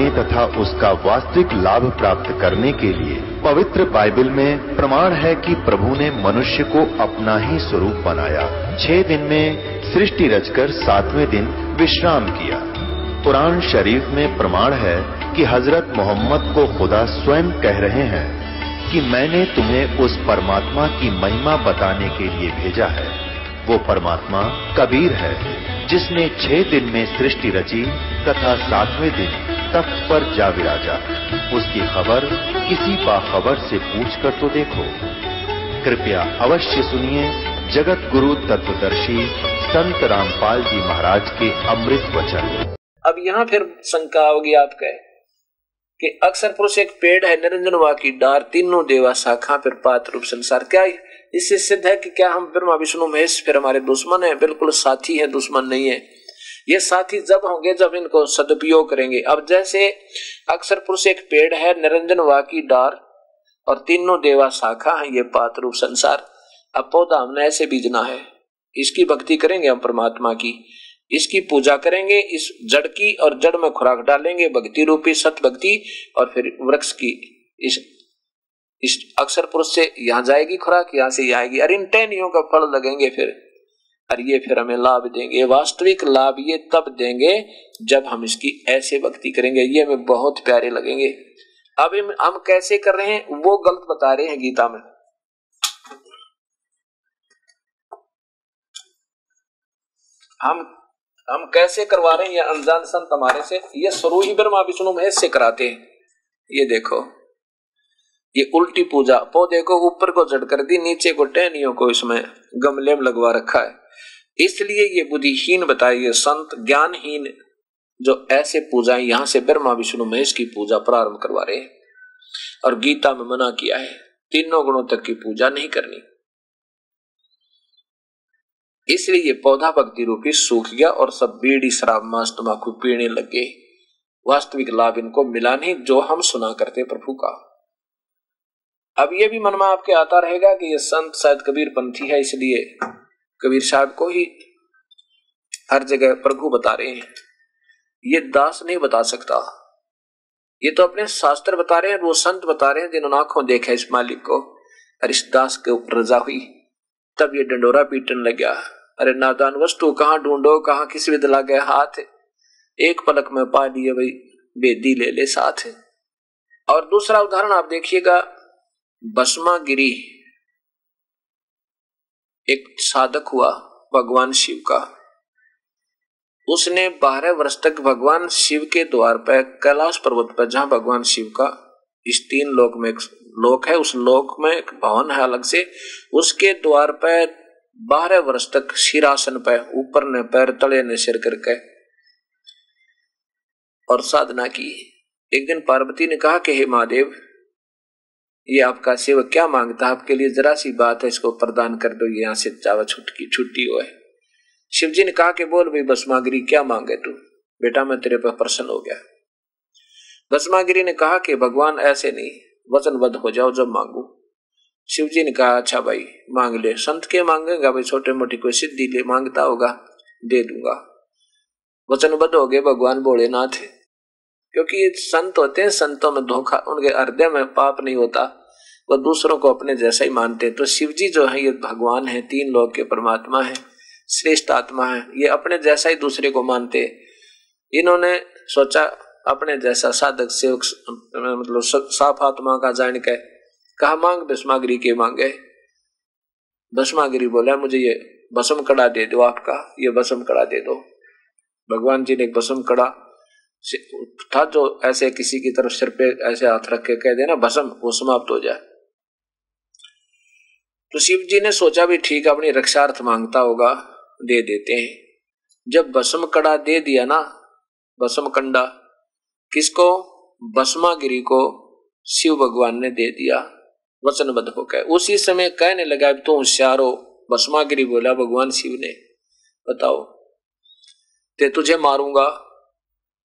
पाने तथा उसका वास्तविक लाभ प्राप्त करने के लिए पवित्र बाइबल में प्रमाण है कि प्रभु ने मनुष्य को अपना ही स्वरूप बनाया। 6 दिन में सृष्टि रचकर 7वें दिन विश्राम किया। कुरान शरीफ में प्रमाण है कि हजरत मोहम्मद को खुदा स्वयं कह रहे हैं कि मैंने तुम्हें उस परमात्मा की महिमा बताने के लिए भेजा है। वो परमात्मा कबीर है जिसने 6 दिन में सृष्टि रची तथा 7वें दिन तख्त पर जा विराजा। उसकी खबर किसी बाखबर से पूछ कर तो देखो। कृपया अवश्य सुनिए जगत गुरु तत्वदर्शी संत रामपाल जी महाराज के अमृत वचन। अब यहाँ फिर शंका होगी आपके कि अक्सर पुरुष एक पेड़ है, निरंजन वा की डार, तीनों देवा शाखा, फिर पात रूप संसार। क्या इससे सिद्ध है कि क्या हम ब्रह्मा विष्णु महेश फिर हमारे दुश्मन है? बिल्कुल साथी है, दुश्मन नहीं है। ये साथी जब होंगे जब इनको सदुपयोग करेंगे। अब जैसे अक्सर पुरुष एक पेड़ है, निरंजन वा की डार और तीनों देवा शाखा है, ये पात रूप संसार। अब पौधा हमने ऐसे बीजना है, इसकी भक्ति करेंगे हम परमात्मा की, इसकी पूजा करेंगे, इस जड़ की, और जड़ में खुराक डालेंगे भक्ति रूपी सत भक्ति, और फिर वृक्ष की इस अक्षर पुरुष से यहाँ जाएगी खुराक, यहाँ से आएगी, और इन टहनियों का फल लगेंगे फिर, और ये फिर हमें लाभ देंगे। वास्तविक लाभ ये तब देंगे जब हम इसकी ऐसे भक्ति करेंगे, ये हमें बहुत प्यारे लगेंगे। अब हम कैसे कर रहे हैं वो गलत बता रहे हैं गीता में। हम कैसे करवा रहे हैं, ये अनजान संत हमारे से, ये शुरू ही ब्रह्मा विष्णु महेश से कराते हैं। ये देखो, ये उल्टी पूजा, पौधे को ऊपर को जड़ कर दी, नीचे को टहनियों को इसमें गमले में लगवा रखा है। इसलिए ये बुद्धिहीन बताए, ये संत ज्ञानहीन जो ऐसे पूजा यहाँ से ब्रह्मा विष्णु महेश की पूजा प्रारंभ करवा रहे हैं। और गीता में मना किया है तीनों गुणों तक की पूजा नहीं करनी। इसलिए ये पौधा भक्ति रूपी सूख गया और सब बीड़ी शराब मांस तंबाकू पीने लग गए। वास्तविक लाभ इनको मिला नहीं जो हम सुना करते प्रभु का। अब ये भी मन में आपके आता रहेगा कि ये संत शायद कबीर पंथी है, इसलिए कबीर साहब को ही हर जगह प्रभु बता रहे हैं। ये दास नहीं बता सकता, ये तो अपने शास्त्र बता रहे हैं, वो संत बता रहे हैं जिन्होंने आंखों देखा इस मालिक को। और इस दास के ऊपर रजा हुई, तब ये डंडोरा पीटने लग गया। अरे नादान वस्तु कहाँ ढूंढो, कहाँ किस विद लगे हाथ, एक पलक में पा लिए भाई बेदी ले ले साथ। और दूसरा उदाहरण आप देखिएगा, भस्मागिरी एक साधक हुआ भगवान शिव का। उसने 12 वर्ष तक भगवान शिव के द्वार पर कैलाश पर्वत पर, जहां भगवान शिव का इस 3 लोक में एक लोक है, उस लोक में एक भवन है अलग से, उसके द्वार पर 12 वर्ष तक शिरासन पे, ऊपर ने पैर तले ने सिर करके और साधना की। एक दिन पार्वती ने कहा कि हे महादेव, ये आपका सेवक क्या मांगता है, आपके लिए जरा सी बात है, इसको प्रदान कर दो, यहाँ से चावा छुट्टी हो है। शिव जी ने कहा कि बोल भाई भस्मागिरी क्या मांगे तू, बेटा मैं तेरे पर प्रसन्न हो गया। भस्मागिरी ने कहा कि भगवान ऐसे नहीं, वचनबद्ध हो जाओ जब मांगू। शिव जी ने कहा अच्छा भाई मांग ले। संत के मांगेगा भाई, छोटे मोटी कोई सिद्धि ले मांगता होगा, दे दूंगा। वचनबद्ध हो गए भगवान भोलेनाथ, क्योंकि ये संत होते हैं, संतों में धोखा, उनके हृदय में पाप नहीं होता, वो दूसरों को अपने जैसा ही मानते हैं। तो शिव जी जो है ये भगवान है, 3 लोक के परमात्मा है, श्रेष्ठ आत्मा है, ये अपने जैसा ही दूसरे को मानते हैं। इन्होंने सोचा अपने जैसा साधक सेवक मतलब साफ आत्मा का जान के कहा मांग भस्मागिरी के मांगे। भस्मागिरी बोला मुझे ये भस्म कड़ा दे दो, आपका ये भस्म कड़ा दे दो। भगवान जी ने एक भस्म कड़ा था जो ऐसे किसी की तरफ सिर पे ऐसे हाथ रख के कह देना भस्म, वो समाप्त हो जाए। तो शिव जी ने सोचा भी ठीक अपनी रक्षार्थ मांगता होगा, दे देते हैं। जब भस्म कड़ा दे दिया ना, भस्म कंडा किसको, भस्मागिरी को शिव भगवान ने दे दिया वचनबद्ध होकर। उसी समय कहने लगा अब तो होशियार हो। भस्मागिरी बोला भगवान शिव ने, बताओ ते तुझे मारूंगा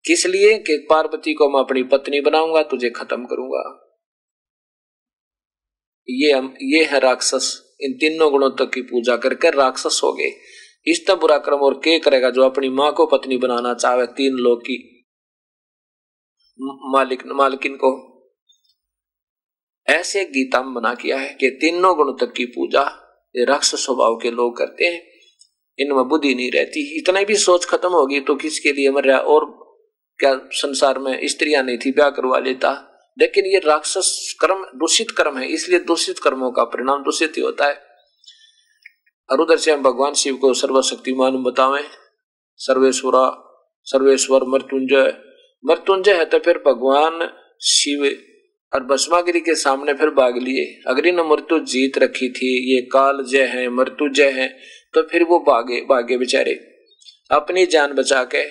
किस लिए, कि पार्वती को मैं अपनी पत्नी बनाऊंगा, तुझे खत्म करूंगा। ये है राक्षस, इन 3 गुणों तक की पूजा करके राक्षस हो गए। इस तरह बुरा कर्म और के करेगा जो अपनी माँ को पत्नी बनाना चाहे, 3 लोग की मालकिन को। ऐसे गीता में मना किया है कि तीनों गुण तक की पूजा ये राक्षस स्वभाव के लोग करते हैं, इनमें बुद्धि नहीं रहती। इतना भी सोच खत्म होगी तो किसके लिए मर रहा, और क्या संसार में स्त्रियां नहीं थी ब्याह करवा लेता। लेकिन ये राक्षस कर्म दूषित कर्म है, इसलिए दूषित कर्मों का परिणाम दूषित ही होता है। और उधर से हम भगवान शिव को सर्वशक्तिमान बतावें, सर्वेश्वर मृत्युंजय है, तो फिर भगवान शिव और भस्मागिरी के सामने फिर भाग लिए। अगर इन मृत्यु जीत रखी थी, ये काल जय है, मृत्यु जय है, तो फिर वो भागे बेचारे अपनी जान बचा के।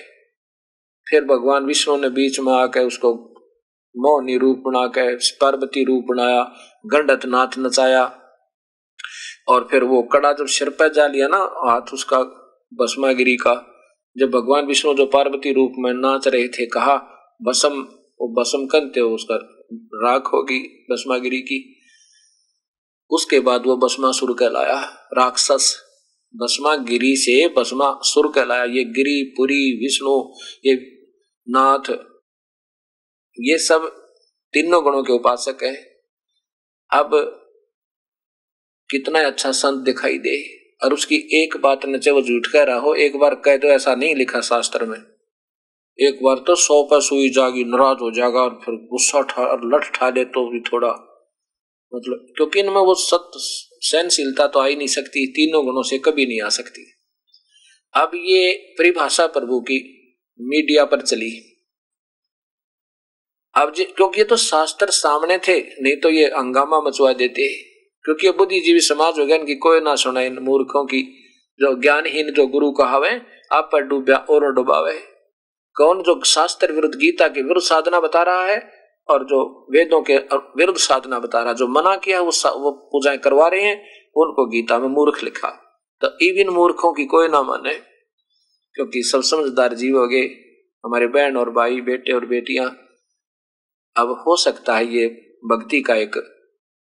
फिर भगवान विष्णु ने बीच में आकर उसको मोहनी रूप बना के पार्वती रूप बनाया, गंडत नाथ नचाया, और फिर वो कड़ा जब सिर पर जा लिया ना हाथ उसका भस्मागिरी का, जब भगवान विष्णु जो पार्वती रूप में नाच रहे थे, कहा भस्म कंते हो, उसका राख होगी भस्मागिरी की। उसके बाद वो भस्मासुर कहलाया, राक्षस भस्मागिरी से भस्मासुर कहलाया। ये गिरी पुरी विष्णु ये नाथ ये सब तीनों गुणों के उपासक है। अब कितना अच्छा संत दिखाई दे, और उसकी एक बात न चाहे वो झूठ कह रहा हो, एक बार कह दो, ऐसा नहीं लिखा शास्त्र में। एक बार तो 100 पर सुई जागी, नाराज हो जाएगा, और फिर गुस्सा लठ ठा दे तो भी थोड़ा मतलब, क्योंकि इनमें वो सत्य सहनशीलता तो आ ही नहीं सकती, तीनों गुणों से कभी नहीं आ सकती। अब ये परिभाषा प्रभु की मीडिया पर चली। अब क्योंकि ये तो शास्त्र सामने थे, नहीं तो ये हंगामा मचवा देते। क्योंकि ये बुद्धिजीवी समाज हो गया, इनकी कोई ना सुना, इन मूर्खों की। जो ज्ञानहीन जो गुरु कहावे, आप पर डूबया और डुबावे। कौन जो शास्त्र विरुद्ध गीता के विरुद्ध साधना बता रहा है, और जो वेदों के विरुद्ध साधना बता रहा है, जो मना किया वो पूजाएं करवा रहे हैं, उनको गीता में मूर्ख लिखा। तो इन मूर्खों की कोई ना माने, क्योंकि सब समझदार जीव हो गए हमारे बहन और भाई, बेटे और बेटियां। अब हो सकता है ये भक्ति का एक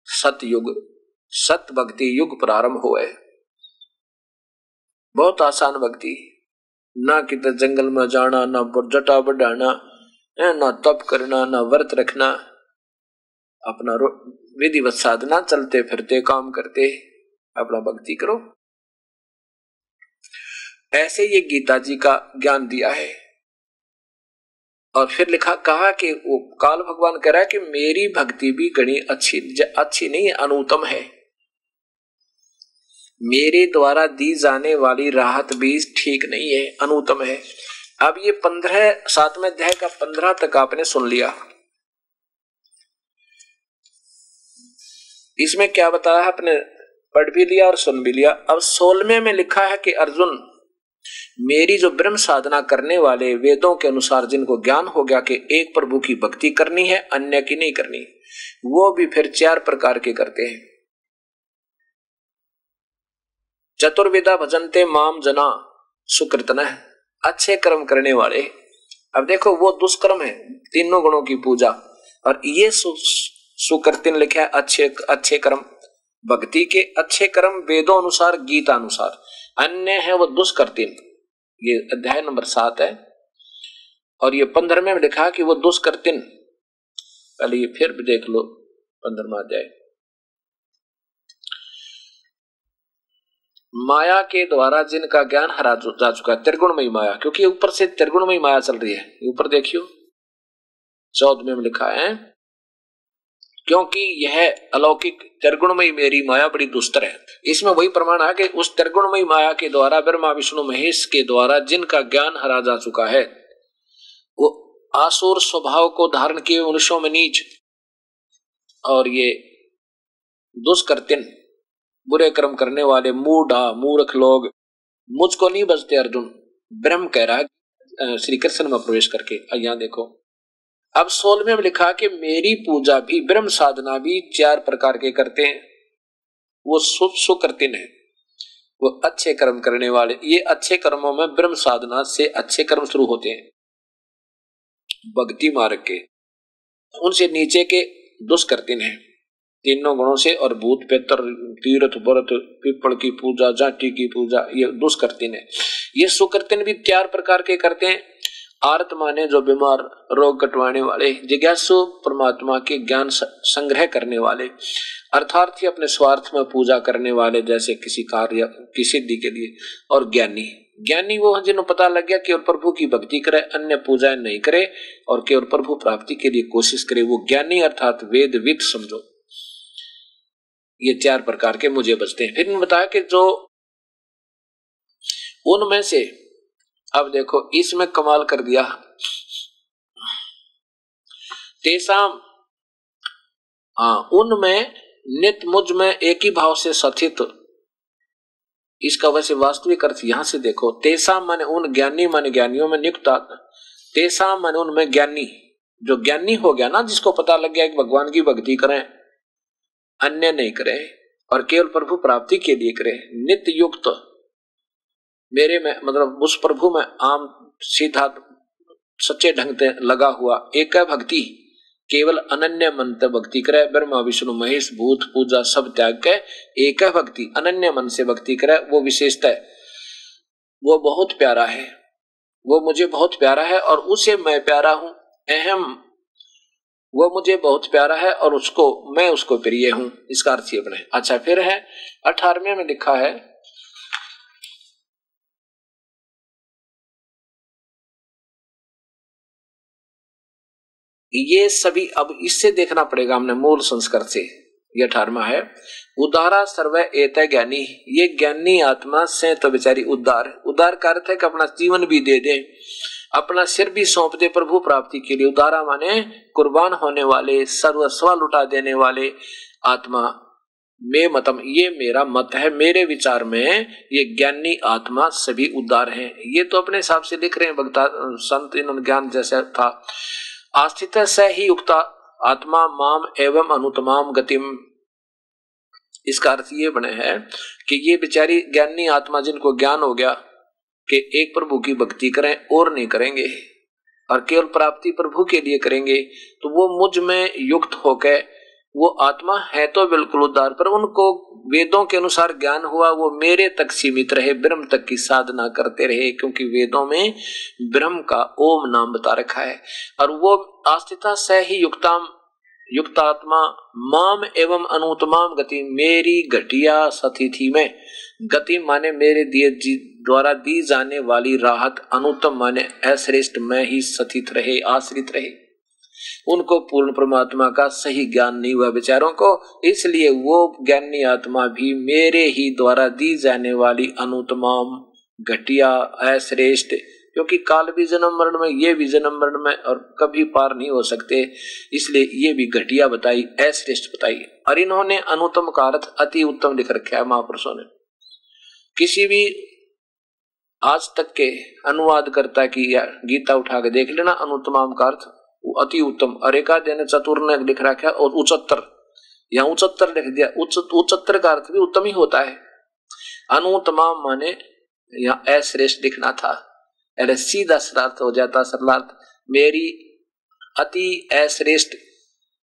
सत भक्ति युग प्रारंभ हुआ है। बहुत आसान भक्ति, ना किधर जंगल में जाना, ना जटा बढ़ाना, ना तप करना, ना व्रत रखना, अपना विधिवत साधना, चलते फिरते काम करते अपना भक्ति करो। ऐसे ये गीता जी का ज्ञान दिया है। और फिर कहा कि वो काल भगवान कह रहा है कि मेरी भक्ति भी घनी अच्छी नहीं, अनुत्तम है। मेरे द्वारा दी जाने वाली राहत भी ठीक नहीं है, अनुत्तम है। अब ये 7वें अध्याय का 15 तक आपने सुन लिया। इसमें क्या बताया, आपने पढ़ भी लिया और सुन भी लिया। अब 16वें में लिखा है कि अर्जुन, मेरी जो ब्रह्म साधना करने वाले वेदों के अनुसार जिनको ज्ञान हो गया कि एक प्रभु की भक्ति करनी है, अन्य की नहीं करनी, वो भी फिर 4 प्रकार के करते हैं। चतुर्विधा भजन्ते माम जना सुकृतनः, अच्छे कर्म करने वाले। अब देखो वो दुष्कर्म है, तीनों गुणों की पूजा, और ये सुकृतिन लिखा है अच्छे कर्म। भक्ति के अच्छे कर्म वेदों अनुसार, गीता अनुसार, अन्य है वो दुष्कृतिन। ये अध्याय नंबर 7 है, और ये 15वें में लिखा कि वो दुष्कृतिन। पहले ये फिर भी देख लो 15वां अध्याय। माया के द्वारा जिनका ज्ञान हरा जा चुका है, त्रिगुणमयी माया, क्योंकि ऊपर से त्रिगुणमयी माया चल रही है। ऊपर देखियो 14वें में लिखा है, क्योंकि यह अलौकिक त्रिगुणमयी मेरी माया बड़ी दुस्तर है। इसमें वही प्रमाण है कि उस त्रिगुणमयी माया के द्वारा ब्रह्मा विष्णु महेश के द्वारा जिनका ज्ञान हरा जा चुका है, वो आसुर स्वभाव को धारण किए मनुष्यों में नीच, और ये दुष्कृतिन बुरे कर्म करने वाले मूर्ख लोग मुझको नहीं बचते। अर्जुन ब्रह्म कह रहा है श्री कृष्ण में प्रवेश करके। यहाँ देखो अब 16वें में लिखा कि मेरी पूजा भी, ब्रह्म साधना भी 4 प्रकार के करते हैं। वो सुकृतिन है, वो अच्छे कर्म करने वाले। ये अच्छे कर्मों में ब्रह्म साधना से अच्छे कर्म शुरू होते हैं, भक्ति मार्ग के। उनसे नीचे के दुष्कृतिन है तीनों गुणों से, और भूत पितर तीर्थ व्रत पिपल की पूजा, जाति की पूजा, ये दुष्कृतिन है। ये सुकृतिन भी 4 प्रकार के करते हैं, आर्त माने जो बीमार, रोग कटवाने वाले, जिज्ञासु परमात्मा के ज्ञान संग्रह करने वाले, अर्थार्थी अपने स्वार्थ में पूजा करने वाले जैसे किसी कार्य की सिद्धि के लिए, और ज्ञानी। ज्ञानी वो जिन्हें पता लग गया केवल प्रभु की भक्ति करे, अन्य पूजाएं नहीं करे और केवल प्रभु प्राप्ति के लिए कोशिश करे, वो ज्ञानी अर्थात वेदविद समझो। ये 4 प्रकार के मुझे बचते हैं। फिर बताया कि जो उनमें से, अब देखो इसमें कमाल कर दिया, तेसाम, उनमें नित मुझ में एक ही भाव से स्थित। इसका वैसे वास्तविक अर्थ यहां से देखो, तेसाम माने उन, ज्ञानी माने ज्ञानियों में नियुक्त, तेसाम माने उनमें ज्ञानी, जो ज्ञानी हो गया ना, जिसको पता लग गया कि भगवान की भक्ति करें, अन्य नहीं करें और केवल प्रभु प्राप्ति के लिए करें, नित्य युक्त मेरे में, मतलब उस प्रभु में आम सीधा सच्चे ढंग से लगा हुआ, एक भक्ति, केवल अनन्य मन से भक्ति करे, ब्रह्मा विष्णु महेश भूत पूजा सब त्याग के एक भक्ति, अनन्य मन से भक्ति करे, वो विशेषता है, वो बहुत प्यारा है, वो मुझे बहुत प्यारा है और उसे मैं प्यारा हूं। अहम, वो मुझे बहुत प्यारा है और उसको मैं उसको प्रिय हूं। इसका अर्थ ये बने। अच्छा, फिर है 18वें में लिखा है, ये सभी, अब इससे देखना पड़ेगा हमने मूल संस्कार से। ये 18वां है, उदारा सर्व एत ज्ञानी, ये ज्ञानी आत्मा से तो बेचारी उदार, उदार का अर्थ है कि अपना जीवन भी दे दे, अपना सिर भी सौंप दे प्रभु प्राप्ति के लिए। उदारा माने कुर्बान होने वाले, सर्वस्व लुटा देने वाले आत्मा में मतम, ये मेरा मत है, मेरे विचार में ये ज्ञानी आत्मा सभी उदार हैं। ये तो अपने हिसाब से लिख रहे हैं भक्ता संत, इन्होंने ज्ञान जैसा था। आस्थित स ही युक्ता आत्मा माम एवं अनुतमाम गतिम, इसका अर्थ ये बने है कि ये बेचारी ज्ञानी आत्मा जिनको ज्ञान हो गया कि एक प्रभु की भक्ति करें और नहीं करेंगे और केवल प्राप्ति प्रभु के लिए करेंगे, तो वो मुझ में युक्त होकर वो आत्मा है तो बिल्कुल उदार, पर उनको वेदों के अनुसार ज्ञान हुआ, वो मेरे तक सीमित रहे, ब्रह्म तक की साधना करते रहे, क्योंकि वेदों में ब्रह्म का ओम नाम बता रखा है। और वो आस्थिता से ही युक्तात्मा माम एवं अनुतमाम गति, मेरी घटिया सतिथि में, गति माने मेरे दिए द्वारा दी जाने वाली राहत, अनुतम माने अश्रेष्ठ में ही स्थित रहे, आश्रित रहे। उनको पूर्ण परमात्मा का सही ज्ञान नहीं हुआ बेचारों को, इसलिए वो ज्ञानी आत्मा भी मेरे ही द्वारा दी जाने वाली अनुतमाम, घटिया, अश्रेष्ठ, क्योंकि काल भी जन्म मरण में, ये भी जन्म मरण में और कभी पार नहीं हो सकते, इसलिए ये भी घटिया बताई, अश्रेष्ठ बताई। और इन्होंने अनुतम का अर्थ अति उत्तम लिख रखा है महापुरुषों ने। किसी भी आज तक के अनुवाद करता की या गीता उठा के देख लेना, अनुतमाम का अर्थ अति उत्तम, अरेका देने चतुर ने लिख रखा, और उच्चतर, यहाँ उच्चतर लिख दिया, उच्चतर का अर्थ भी उत्तम ही होता है। अनुतमाम माने यहाँ अश्रेष्ठ लिखना था, अरे सीधा सरलार्थ हो जाता, सरलार्थ मेरी अति अश्रेष्ठ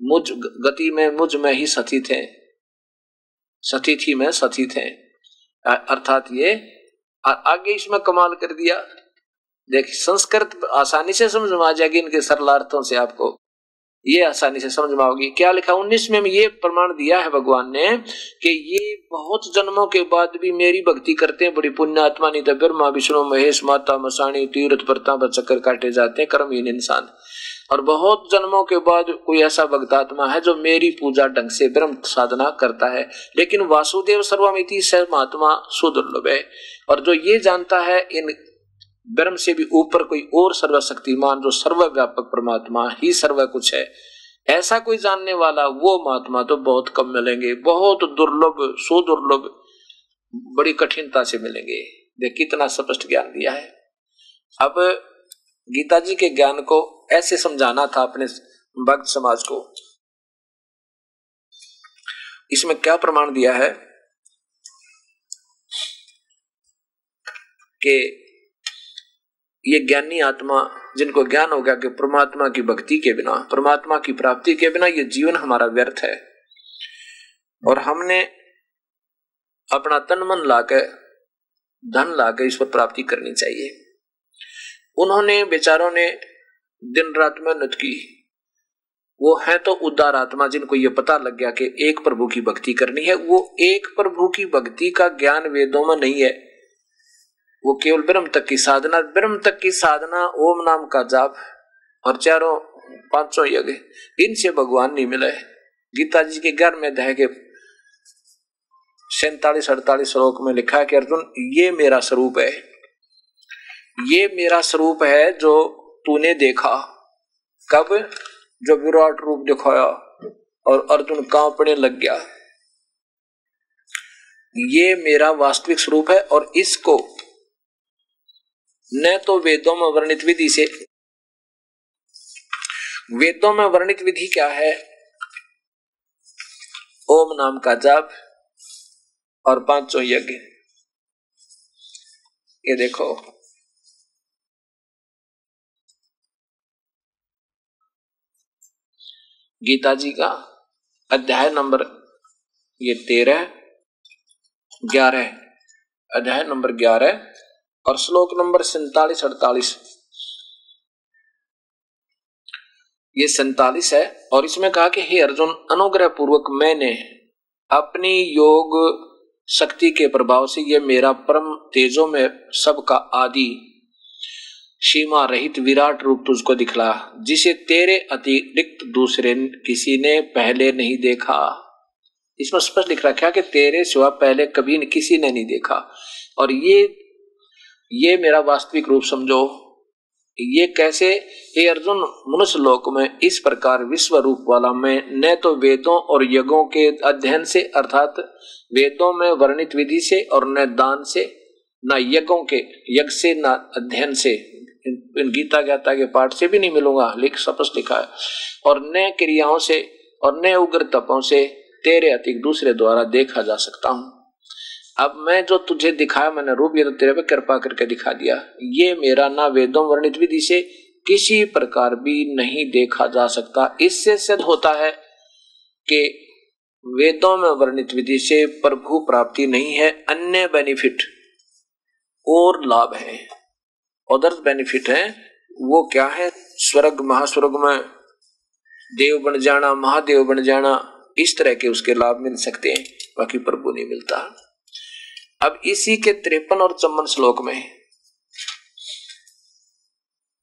मुझ गति में, मुझ में ही स्थित है, स्थिति में स्थित है, अर्थात ये आगे इसमें कमाल कर दिया। देखिए संस्कृत आसानी से समझ में आ जाएगी, इनके सरलार्थों से आपको ये आसानी से समझ में आओगी। क्या लिखा 19वें में, ये प्रमाण दिया है भगवान ने कि ये बहुत जन्मों के बाद भी मेरी भक्ति करते हैं, बड़ी पुण्य आत्मा, नहीं तो ब्रह्मा विष्णु महेश माता मसाणी तीर्थ व्रता पर चक्कर काटे जाते हैं कर्महीन इंसान। और बहुत जन्मों के बाद कोई ऐसा भक्त आत्मा है जो मेरी पूजा ढंग से ब्रह्म साधना करता है, लेकिन वासुदेव सर्वमिति से महात्मा सुदुर्लभ है। और जो ये जानता है इन ब्रह्म से भी ऊपर कोई और सर्वशक्तिमान, जो सर्वव्यापक परमात्मा ही सर्व कुछ है, ऐसा कोई जानने वाला, वो महात्मा तो बहुत कम मिलेंगे, बहुत दुर्लभ, सुदुर्लभ, बड़ी कठिनता से मिलेंगे। देख कितना स्पष्ट ज्ञान दिया है। अब गीता जी के ज्ञान को ऐसे समझाना था अपने भक्त समाज को। इसमें क्या प्रमाण दिया है कि ये ज्ञानी आत्मा जिनको ज्ञान हो गया कि परमात्मा की भक्ति के बिना, परमात्मा की प्राप्ति के बिना ये जीवन हमारा व्यर्थ है और हमने अपना तन मन लाकर, धन लाकर ईश्वर प्राप्ति करनी चाहिए। उन्होंने बेचारों ने दिन रात मेहनत की। वो है तो उदार आत्मा, जिनको ये पता लग गया कि एक प्रभु की भक्ति करनी है। वो एक प्रभु की भक्ति का ज्ञान वेदों में नहीं है, वो केवल ब्रह्म तक की साधना, ब्रह्म तक की साधना, ओम नाम का जाप और चारों पांचों यज्ञ, इनसे भगवान नहीं मिले। गीता जी के 11वें अध्याय के 47-48 श्लोक में लिखा है कि अर्जुन, ये मेरा स्वरूप है, ये मेरा स्वरूप है जो तूने देखा। कब? जो विराट रूप दिखाया और अर्जुन कांपने लग गया। ये मेरा वास्तविक स्वरूप है और इसको न तो वेदों में वर्णित विधि से, वेदों में वर्णित विधि क्या है? ओम नाम का जाप और पांचों यज्ञ। ये देखो, गीता जी का अध्याय नंबर ये 13, 11, अध्याय नंबर 11 और श्लोक नंबर 47-48, ये 47 है। और इसमें कहा कि हे अर्जुन, अनुग्रह पूर्वक मैंने अपनी योग शक्ति के प्रभाव से ये मेरा परम तेजों में सबका आदि सीमा रहित विराट रूप तुझको दिखला, जिसे तेरे अतिरिक्त दूसरे किसी ने पहले नहीं देखा। इसमें स्पष्ट लिख रखा कि तेरे सिवा पहले कभी किसी ने नहीं देखा। और ये मेरा वास्तविक रूप समझो। ये कैसे? हे अर्जुन, मनुष्य लोक में इस प्रकार विश्व रूप वाला मैं न तो वेदों और यज्ञों के अध्ययन से अर्थात वेदों में वर्णित विधि से और न दान से, न यज्ञों के यज्ञ से, न अध्ययन से, इन गीता ज्ञाता के पाठ से भी नहीं मिलूंगा, स्पष्ट लिखा है, और न क्रियाओं से और न उग्र तपों से तेरे अतिरिक्त दूसरे द्वारा देखा जा सकता हूं। अब मैं जो तुझे दिखाया मैंने रूप, ये तो तेरे पे कृपा करके दिखा दिया। ये मेरा ना वेदों वर्णित विधि से किसी प्रकार भी नहीं देखा जा सकता। इससे सिद्ध होता है कि वेदों में वर्णित विधि से प्रभु प्राप्ति नहीं है, अन्य बेनिफिट और लाभ है, अदर बेनिफिट है। वो क्या है? स्वर्ग, महास्वर्ग में देव बन जाना, महादेव बन जाना, इस तरह के उसके लाभ मिल सकते हैं, बाकी प्रभु नहीं मिलता। अब इसी के 53 और 54 श्लोक में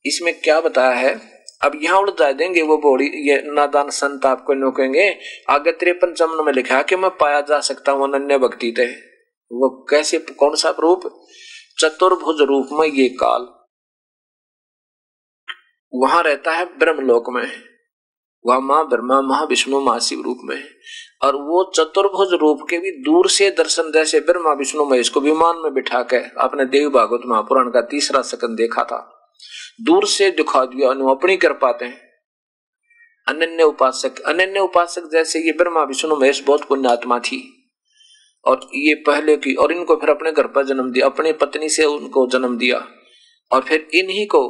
इसमें क्या बताया है? अब यहां उलझा देंगे वो बॉडी, ये नादान संत आपको नोकेंगे। आगे 53-54 में लिखा है कि मैं पाया जा सकता हूं अनन्य भक्ति थे। वो कैसे? कौन सा रूप? चतुर्भुज रूप में ये काल वहां रहता है ब्रह्मलोक में, वह माँ ब्रह्मा, महाविष्णु, महाशिव रूप में। और वो चतुर्भुज रूप के भी दूर से दर्शन, जैसे ब्रह्मा विष्णु महेश को विमान में बिठा के आपने देव भागवत महापुराण का 3रा सकंद देखा था, दूर से दिखा दिया, अपनी कर पाते हैं। अनन्य उपासक जैसे ये ब्रह्मा विष्णु महेश बहुत पुण्यात्मा थी और ये पहले की, और इनको फिर अपने घर पर जन्म दिया, अपनी पत्नी से उनको जन्म दिया और फिर इन्हीं को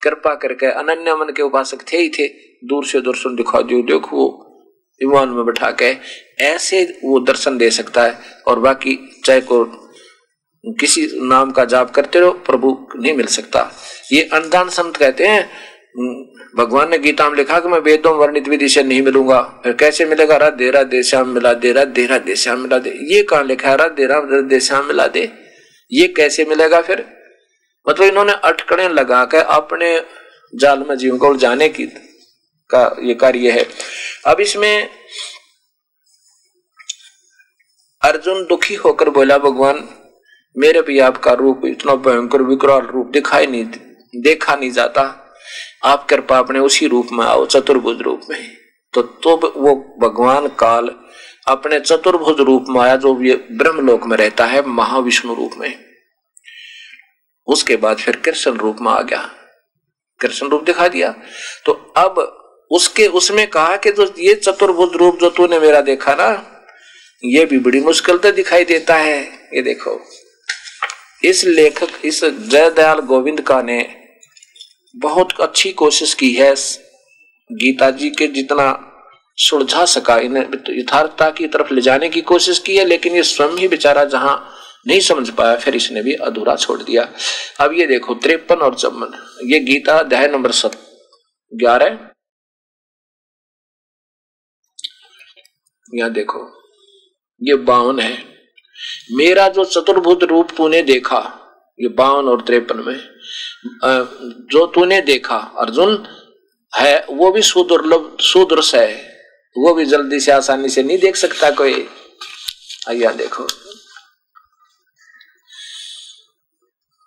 कृपा करके अनन्य मन के उपासक थे ही थे, दूर से दर्शन दिखा दियो, देखो वो विमान में बैठा के ऐसे वो दर्शन दे सकता है। और बाकी चाहे को किसी नाम का जाप करते रहो, प्रभु नहीं मिल सकता। ये अनदान संत कहते हैं, भगवान ने गीता में लिखा कि मैं वेदों वर्णित विधि से नहीं मिलूंगा। फिर कैसे मिलेगा? राधे राधे श्याम मिला दे, राधे राधे श्याम मिला दे। ये कहां लिखा है राधे राधे श्याम मिला दे? ये कैसे मिलेगा? फिर मतलब इन्होंने अटकड़ें लगाकर अपने जाल में जीवन को उलझाने की का ये कार्य है। अब इसमें अर्जुन दुखी होकर बोला, भगवान मेरे भी आपका रूप इतना भयंकर विकराल रूप देखा नहीं जाता, आप कृपा अपने उसी रूप में आओ, चतुर्भुज रूप में। तो वो भगवान काल अपने चतुर्भुज रूप में आया, जो ये ब्रह्मलोक में रहता है, महाविष्णु रूप में। उसके बाद फिर कृष्ण रूप में आ गया, कृष्ण रूप दिखा दिया। तो अब उसमें कहा कि जो ये चतुर्भुज रूप जो तूने मेरा देखा ना, ये भी बड़ी मुश्किल से दिखाई देता है। ये देखो, इस लेखक, इस जयदयाल गोविंद का ने बहुत अच्छी कोशिश की है गीता जी के जितना सुलझा सका, इन्हें यथार्थता की तरफ ले जाने की कोशिश की है। लेकिन ये स्वयं ही बेचारा जहां नहीं समझ पाया, फिर इसने भी अधूरा छोड़ दिया। अब ये देखो 53 और 54, ये गीता अध्याय नंबर 11, यहां देखो ये 52 है। मेरा जो चतुर्भुज रूप तूने देखा, ये 52 और 53 में, जो तूने देखा अर्जुन है वो भी सुदुर्लभ सुदृश है, वो भी जल्दी से आसानी से नहीं देख सकता कोई। आइया देखो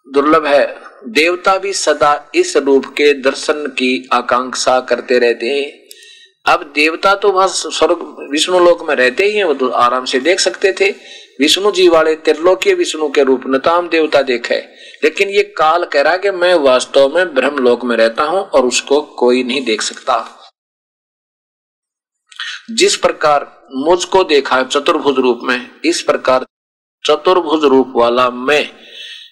दुर्लभ है। देवता भी सदा इस रूप के दर्शन की आकांक्षा करते रहते हैं। अब देवता तो वहां स्वर्ग विष्णु लोक में रहते ही हैं, वो तो आराम से देख सकते थे। विष्णु जी वाले त्रिलोकीय विष्णु के रूप नताम देवता देखे, लेकिन ये काल कह रहा कि मैं वास्तव में ब्रह्मलोक में रहता हूं और उसको कोई नहीं देख सकता। जिस प्रकार मुझको देखा चतुर्भुज रूप में, इस प्रकार चतुर्भुज रूप वाला मैं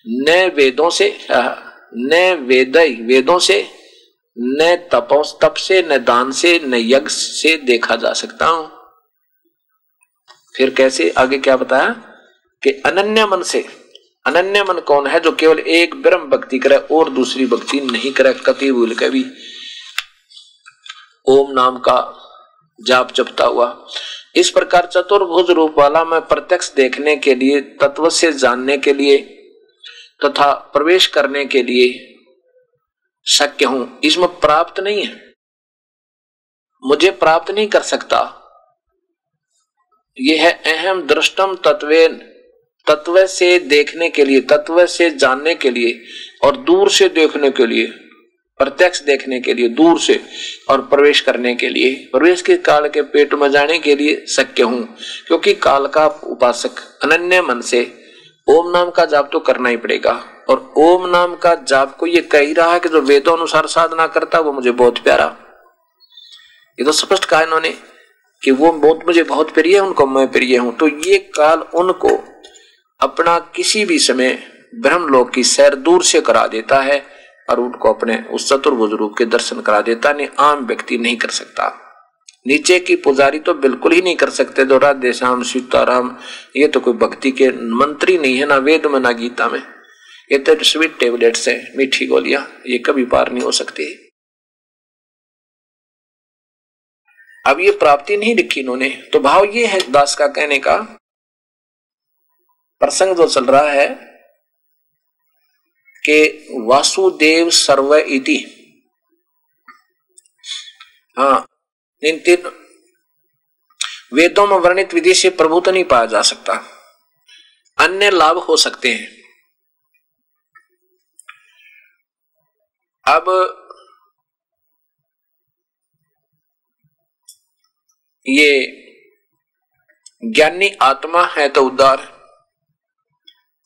न वेदों से, न वेदों से, न तप से, न दान से, न यज्ञ से देखा जा सकता हूं। फिर कैसे, आगे क्या बताया कि अनन्य मन से। अनन्य मन कौन है? जो केवल एक ब्रह्म भक्ति करे और दूसरी भक्ति नहीं करे, कति भूल के भी ओम नाम का जाप जपता हुआ। इस प्रकार चतुर्भुज रूप वाला मैं प्रत्यक्ष देखने के लिए, तत्व से जानने के लिए तथा प्रवेश करने के लिए शक्य हूं। इसमें प्राप्त नहीं है, मुझे प्राप्त नहीं कर सकता। यह है अहम दृष्टम तत्वेन, तत्व से देखने के लिए, तत्व से जानने के लिए और दूर से देखने के लिए, प्रत्यक्ष देखने के लिए दूर से, और प्रवेश करने के लिए, प्रवेश के काल के पेट में जाने के लिए शक्य हूं। क्योंकि काल का उपासक अनन्य मन से ओम नाम का जाप तो करना ही पड़ेगा। और ओम नाम का जाप को ये कह ही रहा है कि जो वेदों अनुसार साधना करता वो मुझे बहुत प्यारा। ये तो स्पष्ट कहा इन्होंने कि वो मुझे बहुत प्रिय है, उनको मैं प्रिय हूं। तो ये काल उनको अपना किसी भी समय ब्रह्मलोक की सैर दूर से करा देता है और उनको अपने उस चतुर्भुज रूप के दर्शन करा देता है। आम व्यक्ति नहीं कर सकता। नीचे की पुजारी तो बिल्कुल ही नहीं कर सकते, जो राधे श्याम सीताराम, ये तो कोई भक्ति के मंत्री नहीं है, ना वेद में ना गीता में। ये तो स्वीट टेबलेट्स है, मीठी गोलियां, ये कभी पार नहीं हो सकती। अब ये प्राप्ति नहीं लिखी इन्होंने, तो भाव ये है दास का कहने का। प्रसंग जो चल रहा है कि वासुदेव सर्व इति, हाँ, इन 3 वेदों में वर्णित विधि से प्रभु तो नहीं पाया जा सकता, अन्य लाभ हो सकते हैं। अब ये ज्ञानी आत्मा है तो उद्धार।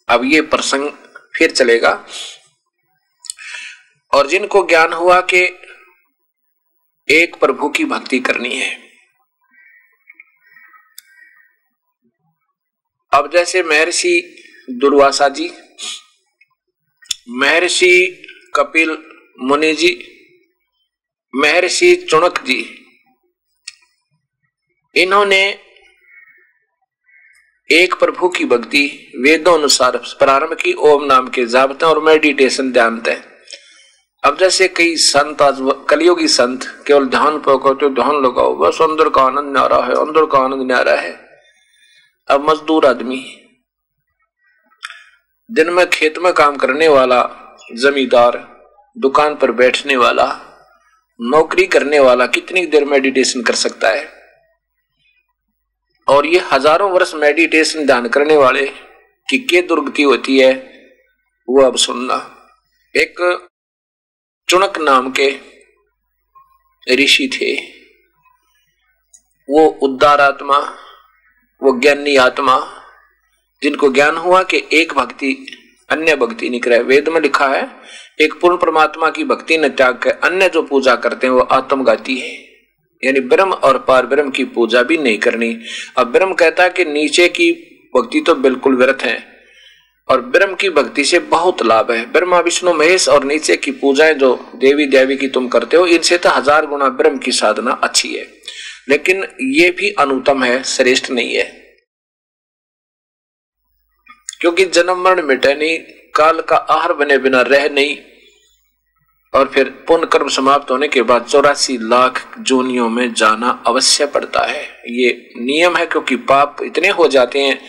अब ये प्रसंग फिर चलेगा। और जिनको ज्ञान हुआ कि एक प्रभु की भक्ति करनी है, अब जैसे महर्षि दुर्वासा जी, महर्षि कपिल मुनि जी, महर्षि चुनक जी, इन्होंने एक प्रभु की भक्ति वेदों अनुसार प्रारंभ की, ओम नाम के जापते और मेडिटेशन ध्यान थे। अब जैसे कई संत, आज कलियुगी संत केवल ध्यान पर कहते, ध्यान लगाओ बस, अंदर का आनंद न्यारा है, अंदर का आनंद न्यारा है। अब मजदूर आदमी, दिन में खेत में काम करने वाला, जमींदार, दुकान पर बैठने वाला, नौकरी करने वाला कितनी देर मेडिटेशन कर सकता है? और ये हजारों वर्ष मेडिटेशन ध्यान करने वाले की क्या दुर्गति होती है, वो अब सुनना। एक चुनक नाम के ऋषि थे, वो उद्धार आत्मा, वो ज्ञानी आत्मा, जिनको ज्ञान हुआ कि एक भक्ति अन्य भक्ति नहीं करे। वेद में लिखा है एक पूर्ण परमात्मा की भक्ति न त्याग कर अन्य जो पूजा करते हैं वो आत्मघाती है, यानी ब्रह्म और पार ब्रह्म की पूजा भी नहीं करनी। अब ब्रह्म कहता है कि नीचे की भक्ति तो बिल्कुल व्यर्थ है और ब्रह्म की भक्ति से बहुत लाभ है। ब्रह्मा विष्णु महेश और नीचे की पूजाएं जो देवी देवी की तुम करते हो, इनसे तो 1000 गुना ब्रह्म की साधना अच्छी है, लेकिन ये भी अनुत्तम है, श्रेष्ठ नहीं है। क्योंकि जन्म मरण मिटे नहीं, काल का आहार बने बिना रह नहीं, और फिर पुण्य कर्म समाप्त होने के बाद 84 लाख जोनियों में जाना अवश्य पड़ता है। ये नियम है, क्योंकि पाप इतने हो जाते हैं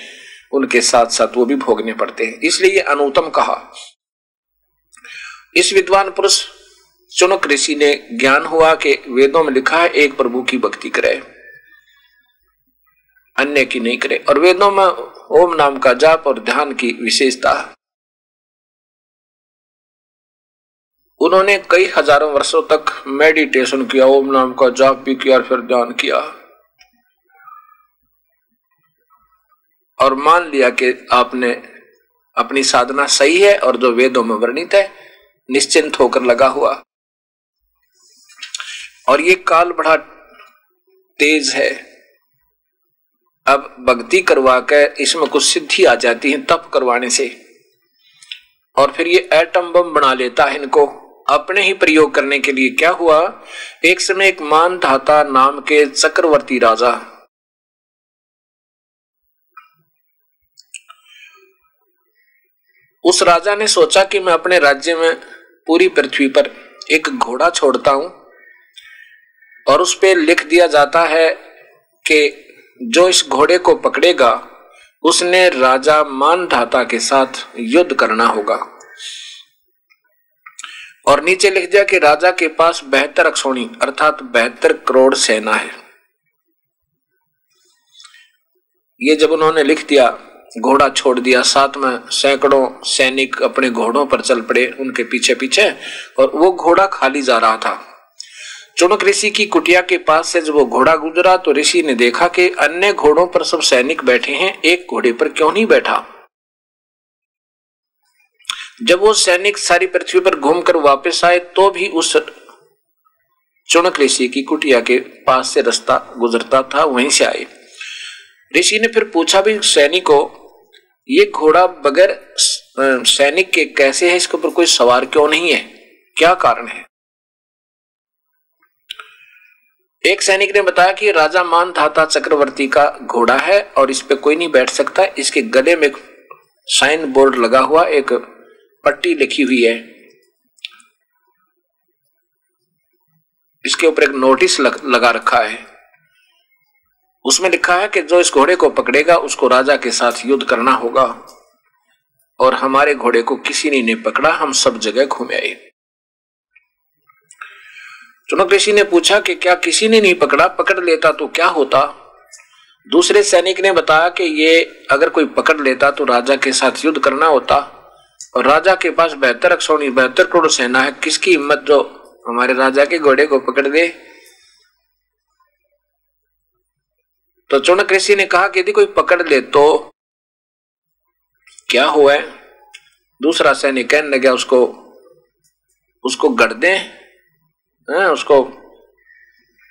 उनके साथ साथ वो भी भोगने पड़ते हैं, इसलिए ये अनुत्तम कहा। इस विद्वान पुरुष चुनक ऋषि ने ज्ञान हुआ कि वेदों में लिखा है एक प्रभु की भक्ति करे, अन्य की नहीं करे, और वेदों में ओम नाम का जाप और ध्यान की विशेषता। उन्होंने कई हजारों वर्षों तक मेडिटेशन किया, ओम नाम का जाप भी किया और फिर ध्यान किया, और मान लिया कि आपने अपनी साधना सही है और जो वेदों में वर्णित है निश्चिंत होकर लगा हुआ। और ये काल बड़ा तेज है, अब भक्ति करवा कर इसमें कुछ सिद्धि आ जाती है तप करवाने से, और फिर ये एटम बम बना लेता है इनको अपने ही प्रयोग करने के लिए। क्या हुआ, एक समय एक मानधाता नाम के चक्रवर्ती राजा, उस राजा ने सोचा कि मैं अपने राज्य में पूरी पृथ्वी पर एक घोड़ा छोड़ता हूं, और उस पे लिख दिया जाता है कि जो इस घोड़े को पकड़ेगा उसने राजा मानधाता के साथ युद्ध करना होगा, और नीचे लिख दिया कि राजा के पास 72 अक्षौणी अर्थात 72 करोड़ सेना है। ये जब उन्होंने लिख दिया, घोड़ा छोड़ दिया, साथ में सैकड़ों सैनिक अपने घोड़ों पर चल पड़े उनके पीछे पीछे, और वो घोड़ा खाली जा रहा था। चुनक ऋषि की कुटिया के पास से जब वो घोड़ा गुजरा तो ऋषि ने देखा कि अन्य घोड़ों पर सब सैनिक बैठे हैं, एक घोड़े पर क्यों नहीं बैठा। जब वो सैनिक सारी पृथ्वी पर घूमकर वापस आए तो भी उस चुनक ऋषि की कुटिया के पास से रास्ता गुजरता था, वहीं से आए। ऋषि ने फिर पूछा भी सैनिक को, ये घोड़ा बगैर सैनिक के कैसे है, इसके ऊपर कोई सवार क्यों नहीं है, क्या कारण है। एक सैनिक ने बताया कि राजा मानधाता चक्रवर्ती का घोड़ा है और इस पे कोई नहीं बैठ सकता, इसके गले में साइन बोर्ड लगा हुआ, एक पट्टी लिखी हुई है, इसके ऊपर एक नोटिस लगा रखा है, उसमें लिखा है कि जो इस घोड़े को पकड़ेगा उसको राजा के साथ युद्ध करना होगा, और हमारे घोड़े को किसी ने नहीं पकड़ा, हम सब जगह घूमे आए। चुनक ऋषि ने पूछा कि क्या किसी ने नहीं पकड़ा, पकड़ लेता तो क्या होता। दूसरे सैनिक ने बताया कि ये अगर कोई पकड़ लेता तो राजा के साथ युद्ध करना होता, और राजा के पास 72 अक्षौणी 72 करोड़ सेना है, किसकी हिम्मत जो हमारे राजा के घोड़े को पकड़ दे। तो चुनक ऋषि ने कहा कि यदि कोई पकड़ ले तो क्या हुआ है। दूसरा सैनिक कहने लगा उसको गड़ दें, उसको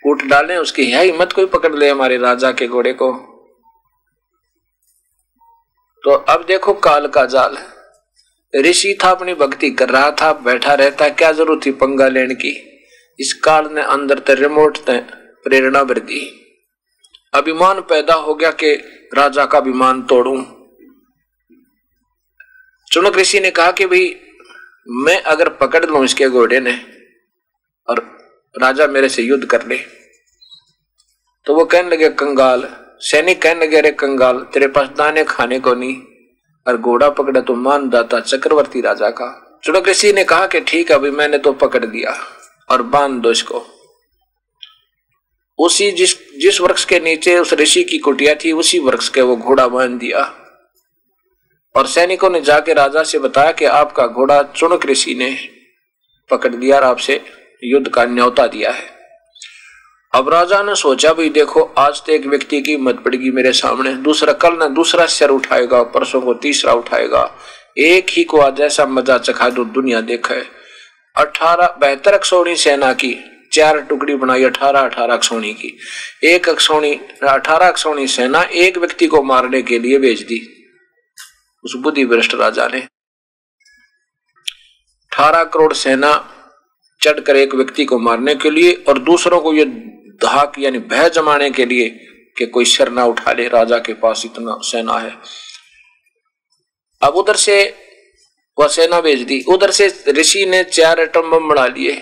कूट डालें, उसकी है हिम्मत कोई पकड़ ले हमारे राजा के घोड़े को। तो अब देखो काल का जाल, ऋषि था अपनी भक्ति कर रहा था, बैठा रहता, क्या जरूरत थी पंगा लेने की। इस काल ने अंदर ते रिमोट ते प्रेरणा भर दी, अभिमान पैदा हो गया कि राजा का अभिमान तोड़ूं। चुनक ऋषि ने कहा कि भाई मैं अगर पकड़ लूं इसके घोड़े ने और राजा मेरे से युद्ध कर ले, तो वो कहने लगे कंगाल, सैनिक कहने लगे अरे कंगाल, तेरे पास दाने खाने को नहीं और घोड़ा पकड़ा तो मानधाता चक्रवर्ती राजा का। चुनक ऋषि ने कहा कि ठीक है, अभी मैंने तो पकड़ दिया और बांध दो इसको। उसी जिस वृक्ष के नीचे उस ऋषि की कुटिया थी उसी वृक्ष के वो घोड़ा बांध दिया, और सैनिकों ने जाके राजा से बताया कि आपका घोड़ा चुनक ऋषि ने पकड़ लिया और आपसे युद्ध का न्योता दिया है। अब राजा ने सोचा भाई देखो आज तो एक व्यक्ति की हिम्मत पड़ेगी मेरे सामने, दूसरा कल ना दूसरा सिर उठाएगा, परसों को तीसरा उठाएगा, एक ही को आज ऐसा मजा चखा दो दुनिया देखे। 72 अक्षौणी सेना की 4 टुकड़ी बनाई, 18 अक्षौणी की, एक अक्षौणी 18 अक्षौणी सेना एक व्यक्ति को मारने के लिए भेज दी उस बुद्धि भ्रष्ट राजा ने। 18 करोड़ सेना चढ़कर एक व्यक्ति को मारने के लिए और दूसरों को ये धाक यानी भय जमाने के लिए कि कोई सिर ना उठा ले, राजा के पास इतना सेना है। अब उधर से वह सेना भेज दी, उधर से ऋषि ने 4 एटम बम बना लिए,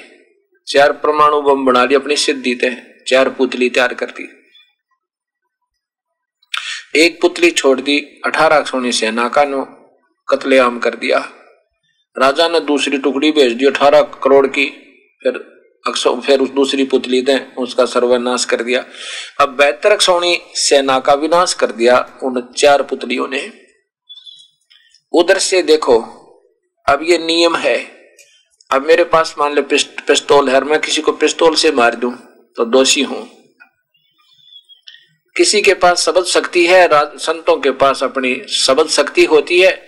4 परमाणु बम बना लिए अपनी सिद्धि थे, 4 पुतली तैयार कर दी। एक पुतली छोड़ दी, 18 सोनी सेना का नो कत्लेआम कर दिया। राजा ने दूसरी टुकड़ी भेज दी 18 करोड़ की, फिर उस दूसरी पुतली ने उसका सर्वनाश कर दिया। अब 72 सोनी सेना का विनाश कर दिया उन 4 पुतलियों ने। उधर से देखो, अब ये नियम है। अब मेरे पास मान ले पिस्तौल है, मैं किसी को पिस्तौल से मार दूं तो दोषी हूं। किसी के पास शब्द शक्ति है, संतों के पास अपनी शब्द शक्ति होती है,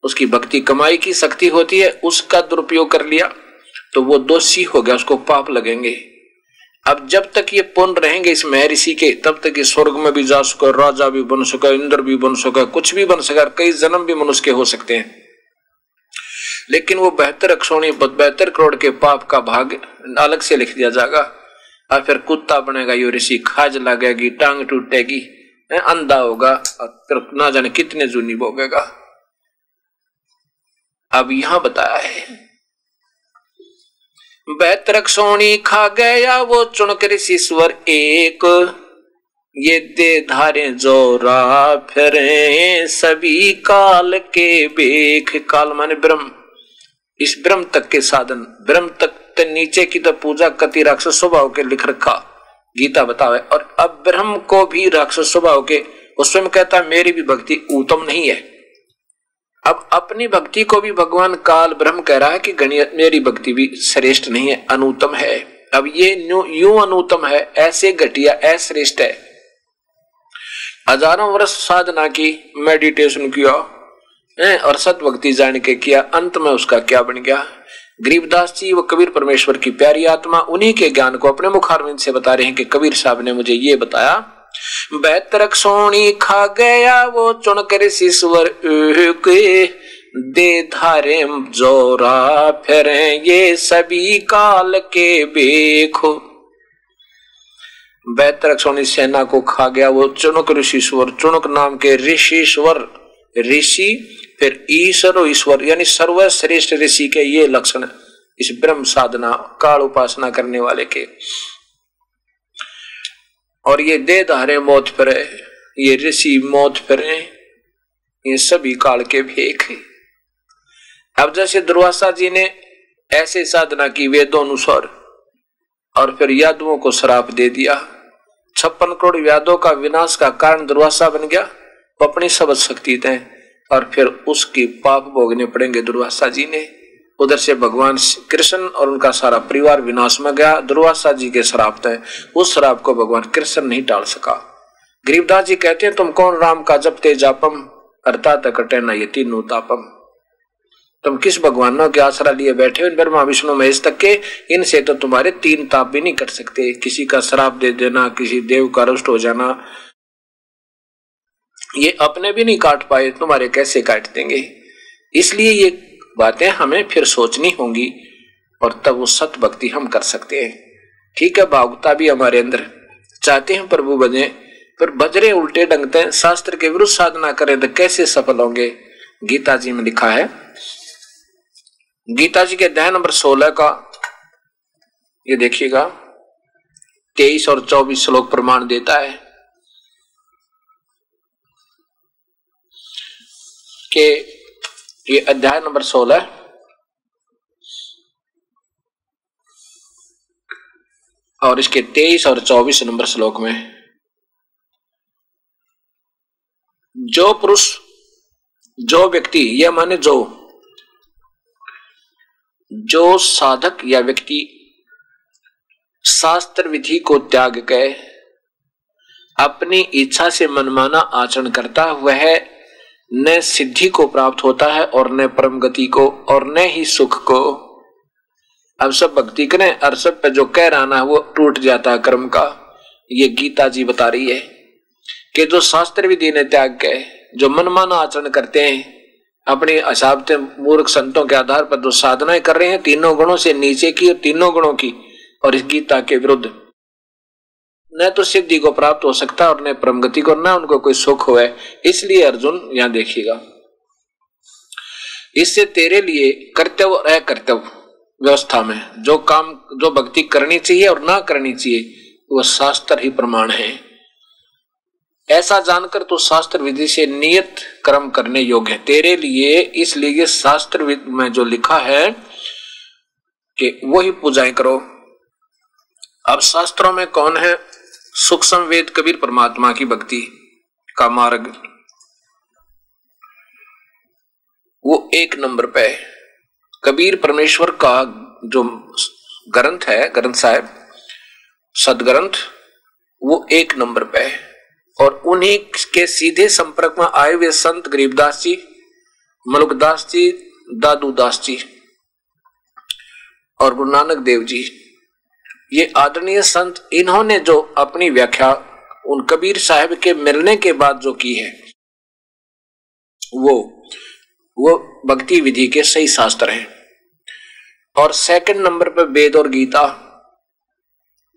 उसकी भक्ति कमाई की शक्ति होती है, उसका दुरुपयोग कर लिया तो वो दोषी हो गया, उसको पाप लगेंगे। अब जब तक ये पुण्य रहेंगे इस महर्षि के, तब तक ये स्वर्ग में भी जा सके, राजा भी बन सके, इंद्र भी बन सके, कुछ भी बन सके, कई जन्म भी मनुष्य के हो सकते हैं। लेकिन वो 72 करोड़ के पाप का भाग अलग से लिख दिया जाएगा। और फिर कुत्ता बनेगा यो ऋषि, खाज लगेगी, टांग टूटेगी, अंधा होगा, और फिर ना जाने कितने जूनी भोगेगा। अब यहां बताया है 72 सोनी खा गया वो चुनक ऋषिश्वर एक, ये दे धारे जोरा फिरे सभी काल के बेख। काल माने ब्रह्म, इस ब्रह्म तक के साधन, ब्रह्म तक नीचे की तो पूजा कति राक्षस स्वभाव के लिख रखा गीता बतावे। और अब ब्रह्म को भी राक्षस स्वभाव के, उसमें कहता मेरी भी भक्ति उत्तम नहीं है। अब अपनी भक्ति को भी भगवान काल ब्रह्म कह रहा है कि मेरी भक्ति भी श्रेष्ठ नहीं है, अनुत्तम है। अब ये यूं अनुत्तम है, ऐसे घटिया, अश्रेष्ठ है। हजारों वर्ष साधना की, मेडिटेशन किया और सत भक्ति जान के किया, अंत में उसका क्या बन गया। गरीबदास जी व कबीर परमेश्वर की प्यारी आत्मा उन्हीं के ज्ञान को अपने मुखारविंद से बता रहे हैं कि कबीर साहब ने मुझे ये बताया, 72 सोनी खा गया वो चुनकर ऋषिश्वर के, दे धारे जोरा फिरे ये सभी काल के बेखो। 72 सोनी सेना को खा गया वो चुनक ऋषिश्वर, चुनक नाम के ऋषिश्वर, ऋषि फिर ईश्वर, ईश्वर यानी सर्वश्रेष्ठ ऋषि के ये लक्षण इस ब्रह्म साधना काल उपासना करने वाले के। और ये दे धारे मौत फिरे, ये ऋषि मौत फिरे, ये सभी काल के भेख है। अब जैसे दुर्वासा जी ने ऐसे साधना की वेदों अनुसार और फिर यादवों को श्राप दे दिया, 56 करोड़ यादवों का विनाश का कारण दुर्वासा बन गया, वो अपनी शब्द शक्ति थे, और फिर उसकी पाप भोगने पड़ेंगे दुर्वासा जी ने। उधर से भगवान कृष्ण और उनका सारा परिवार विनाश में गया, दुर्वासा जी के श्राप थे, उस श्राप को भगवान कृष्ण नहीं टाल सका। गरीबदास जी कहते हैं तुम कौन राम का जपते जापम, अर्थात कटे न ये तीनों तापम। तुम किस भगवानों के आसरा लिए बैठे हो, ब्रह्मा विष्णु महेश तक के, इनसे तो तुम्हारे 3 ताप भी नहीं कट सकते। किसी का श्राप दे देना, किसी देव का रुष्ट हो जाना, ये अपने भी नहीं काट पाए, तुम्हारे कैसे काट देंगे। इसलिए ये बातें हमें फिर सोचनी होंगी और तब वो सत भक्ति हम कर सकते हैं। ठीक है, भावुकता भी हमारे अंदर चाहते हैं प्रभु बने, पर बजरे उल्टे ढंगते हैं, शास्त्र के विरुद्ध साधना करें तो कैसे सफल होंगे। गीता जी में लिखा है, गीता जी के अध्याय नंबर 16 का ये देखिएगा 23 और 24 श्लोक प्रमाण देता है कि ये अध्याय नंबर 16 और इसके 23 और 24 नंबर श्लोक में, जो पुरुष, जो व्यक्ति, यह माने जो साधक या व्यक्ति शास्त्र विधि को त्याग के अपनी इच्छा से मनमाना आचरण करता, वह न सिद्धि को प्राप्त होता है और न परम गति को और न ही सुख को। अब सब भक्ति करें और सब पे जो कह रहा ना वो टूट जाता है कर्म का। ये गीता जी बता रही है कि जो शास्त्र विधि ने त्याग के जो मनमाना आचरण करते हैं, अपने हिसाब से मूर्ख संतों के आधार पर जो साधनाएं कर रहे हैं, तीनों गुणों से नीचे की और तीनों गुणों की, और इस गीता के विरुद्ध, न तो सिद्धि को प्राप्त हो सकता और न परम गति को, न उनको कोई सुख हुआ। इसलिए अर्जुन यहां देखिएगा, इससे तेरे लिए कर्तव्य और अकर्तव्य व्यवस्था में जो काम, जो भक्ति करनी चाहिए और ना करनी चाहिए, वो शास्त्र ही प्रमाण है। ऐसा जानकर तो शास्त्र विधि से नियत कर्म करने योग्य है तेरे लिए। इसलिए शास्त्र में जो लिखा है कि वही पूजाएं करो। अब शास्त्रों में कौन है? सूक्ष्म वेद कबीर परमात्मा की भक्ति का मार्ग, वो 1 नंबर पे है। कबीर परमेश्वर का जो ग्रंथ है, ग्रंथ साहिब सदग्रंथ, वो 1 नंबर पे है। और उन्हीं के सीधे संपर्क में आए हुए संत गरीबदास जी, मलुकदास जी, दादू दास जी और गुरु नानक देव जी, ये आदरणीय संत, इन्होंने जो अपनी व्याख्या उन कबीर साहिब के मिलने के बाद जो की है, वो भक्ति विधि के सही शास्त्र हैं। और 2 नंबर पर वेद और गीता।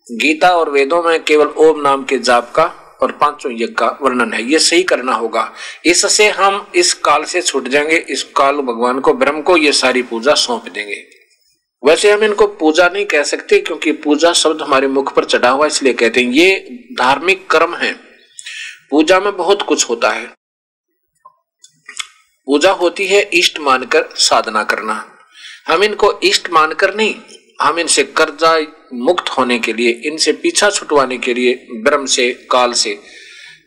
गीता और वेदों में केवल ओम नाम के जाप का और 5 यज्ञ का वर्णन है। ये सही करना होगा, इससे हम इस काल से छूट जाएंगे। इस काल भगवान को, ब्रह्म को ये सारी पूजा सौंप देंगे। वैसे हम इनको पूजा नहीं कह सकते, क्योंकि पूजा शब्द हमारे मुख पर चढ़ा हुआ, इसलिए कहते हैं ये धार्मिक कर्म है। पूजा में बहुत कुछ होता है। पूजा होती है इष्ट मानकर साधना करना। हम इनको इष्ट मानकर नहीं, हम इनसे कर्जा मुक्त होने के लिए, इनसे पीछा छुटवाने के लिए, ब्रह्म से, काल से,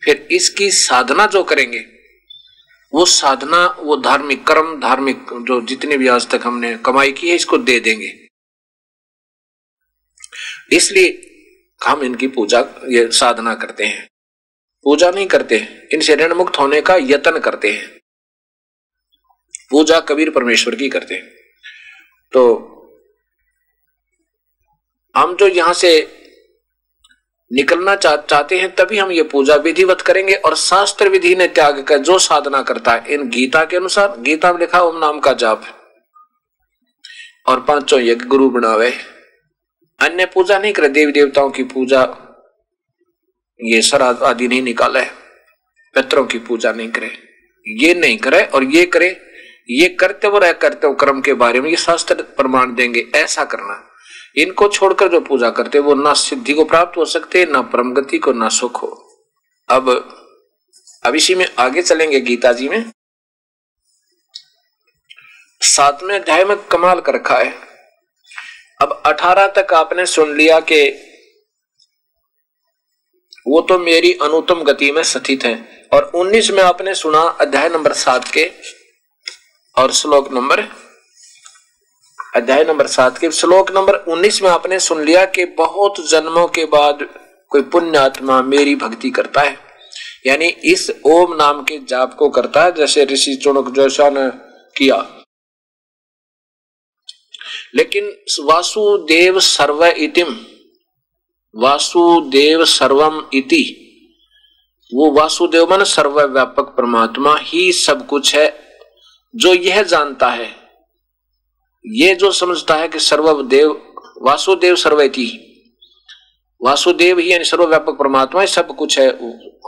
फिर इसकी साधना जो करेंगे, वो साधना, वो धार्मिक कर्म, धार्मिक जो जितने भी आज तक हमने कमाई की है, इसको दे देंगे। इसलिए हम इनकी पूजा, ये साधना करते हैं। पूजा नहीं करते, इनसे ऋण मुक्त होने का यत्न करते हैं। पूजा कबीर परमेश्वर की करते हैं। तो हम जो यहां से निकलना चाहते हैं, तभी हम ये पूजा विधिवत करेंगे। और शास्त्र विधि ने त्याग कर जो साधना करता है, इन गीता के अनुसार, गीता में लिखा ओम नाम का जाप और 5 यज्ञ गुरु बनावे, अन्य पूजा नहीं करे, देवी देवताओं की पूजा, ये श्राद्ध आदि नहीं निकाला है, पितरों की पूजा नहीं करे, ये नहीं करे। और ये करे, ये कर्तव्य और अकर्तव्य कर्म के बारे में ये शास्त्र प्रमाण देंगे, ऐसा करना। इनको छोड़कर जो पूजा करते वो ना सिद्धि को प्राप्त हो सकते, ना परम गति को, ना सुख हो। अब इसी में आगे चलेंगे गीता जी में। 7वें अध्याय में कमाल कर रखा है। अब 18 तक आपने सुन लिया कि वो तो मेरी अनुत्तम गति में स्थित है, और 19 में आपने सुना अध्याय नंबर 7 के और श्लोक नंबर, अध्याय नंबर 7 के श्लोक नंबर 19 में आपने सुन लिया कि बहुत जन्मों के बाद कोई पुण्य आत्मा मेरी भक्ति करता है, यानी इस ओम नाम के जाप को करता है, जैसे ऋषि चुनक जैसा ने किया। लेकिन वासुदेव सर्व इतिम, वासुदेव सर्वम इति, वो वासुदेव मन सर्वव्यापक परमात्मा ही सब कुछ है। जो यह जानता है, ये जो समझता है कि सर्वदेव, वासुदेव सर्वैति, वासुदेव ही यानी सर्वव्यापक परमात्मा सब कुछ है,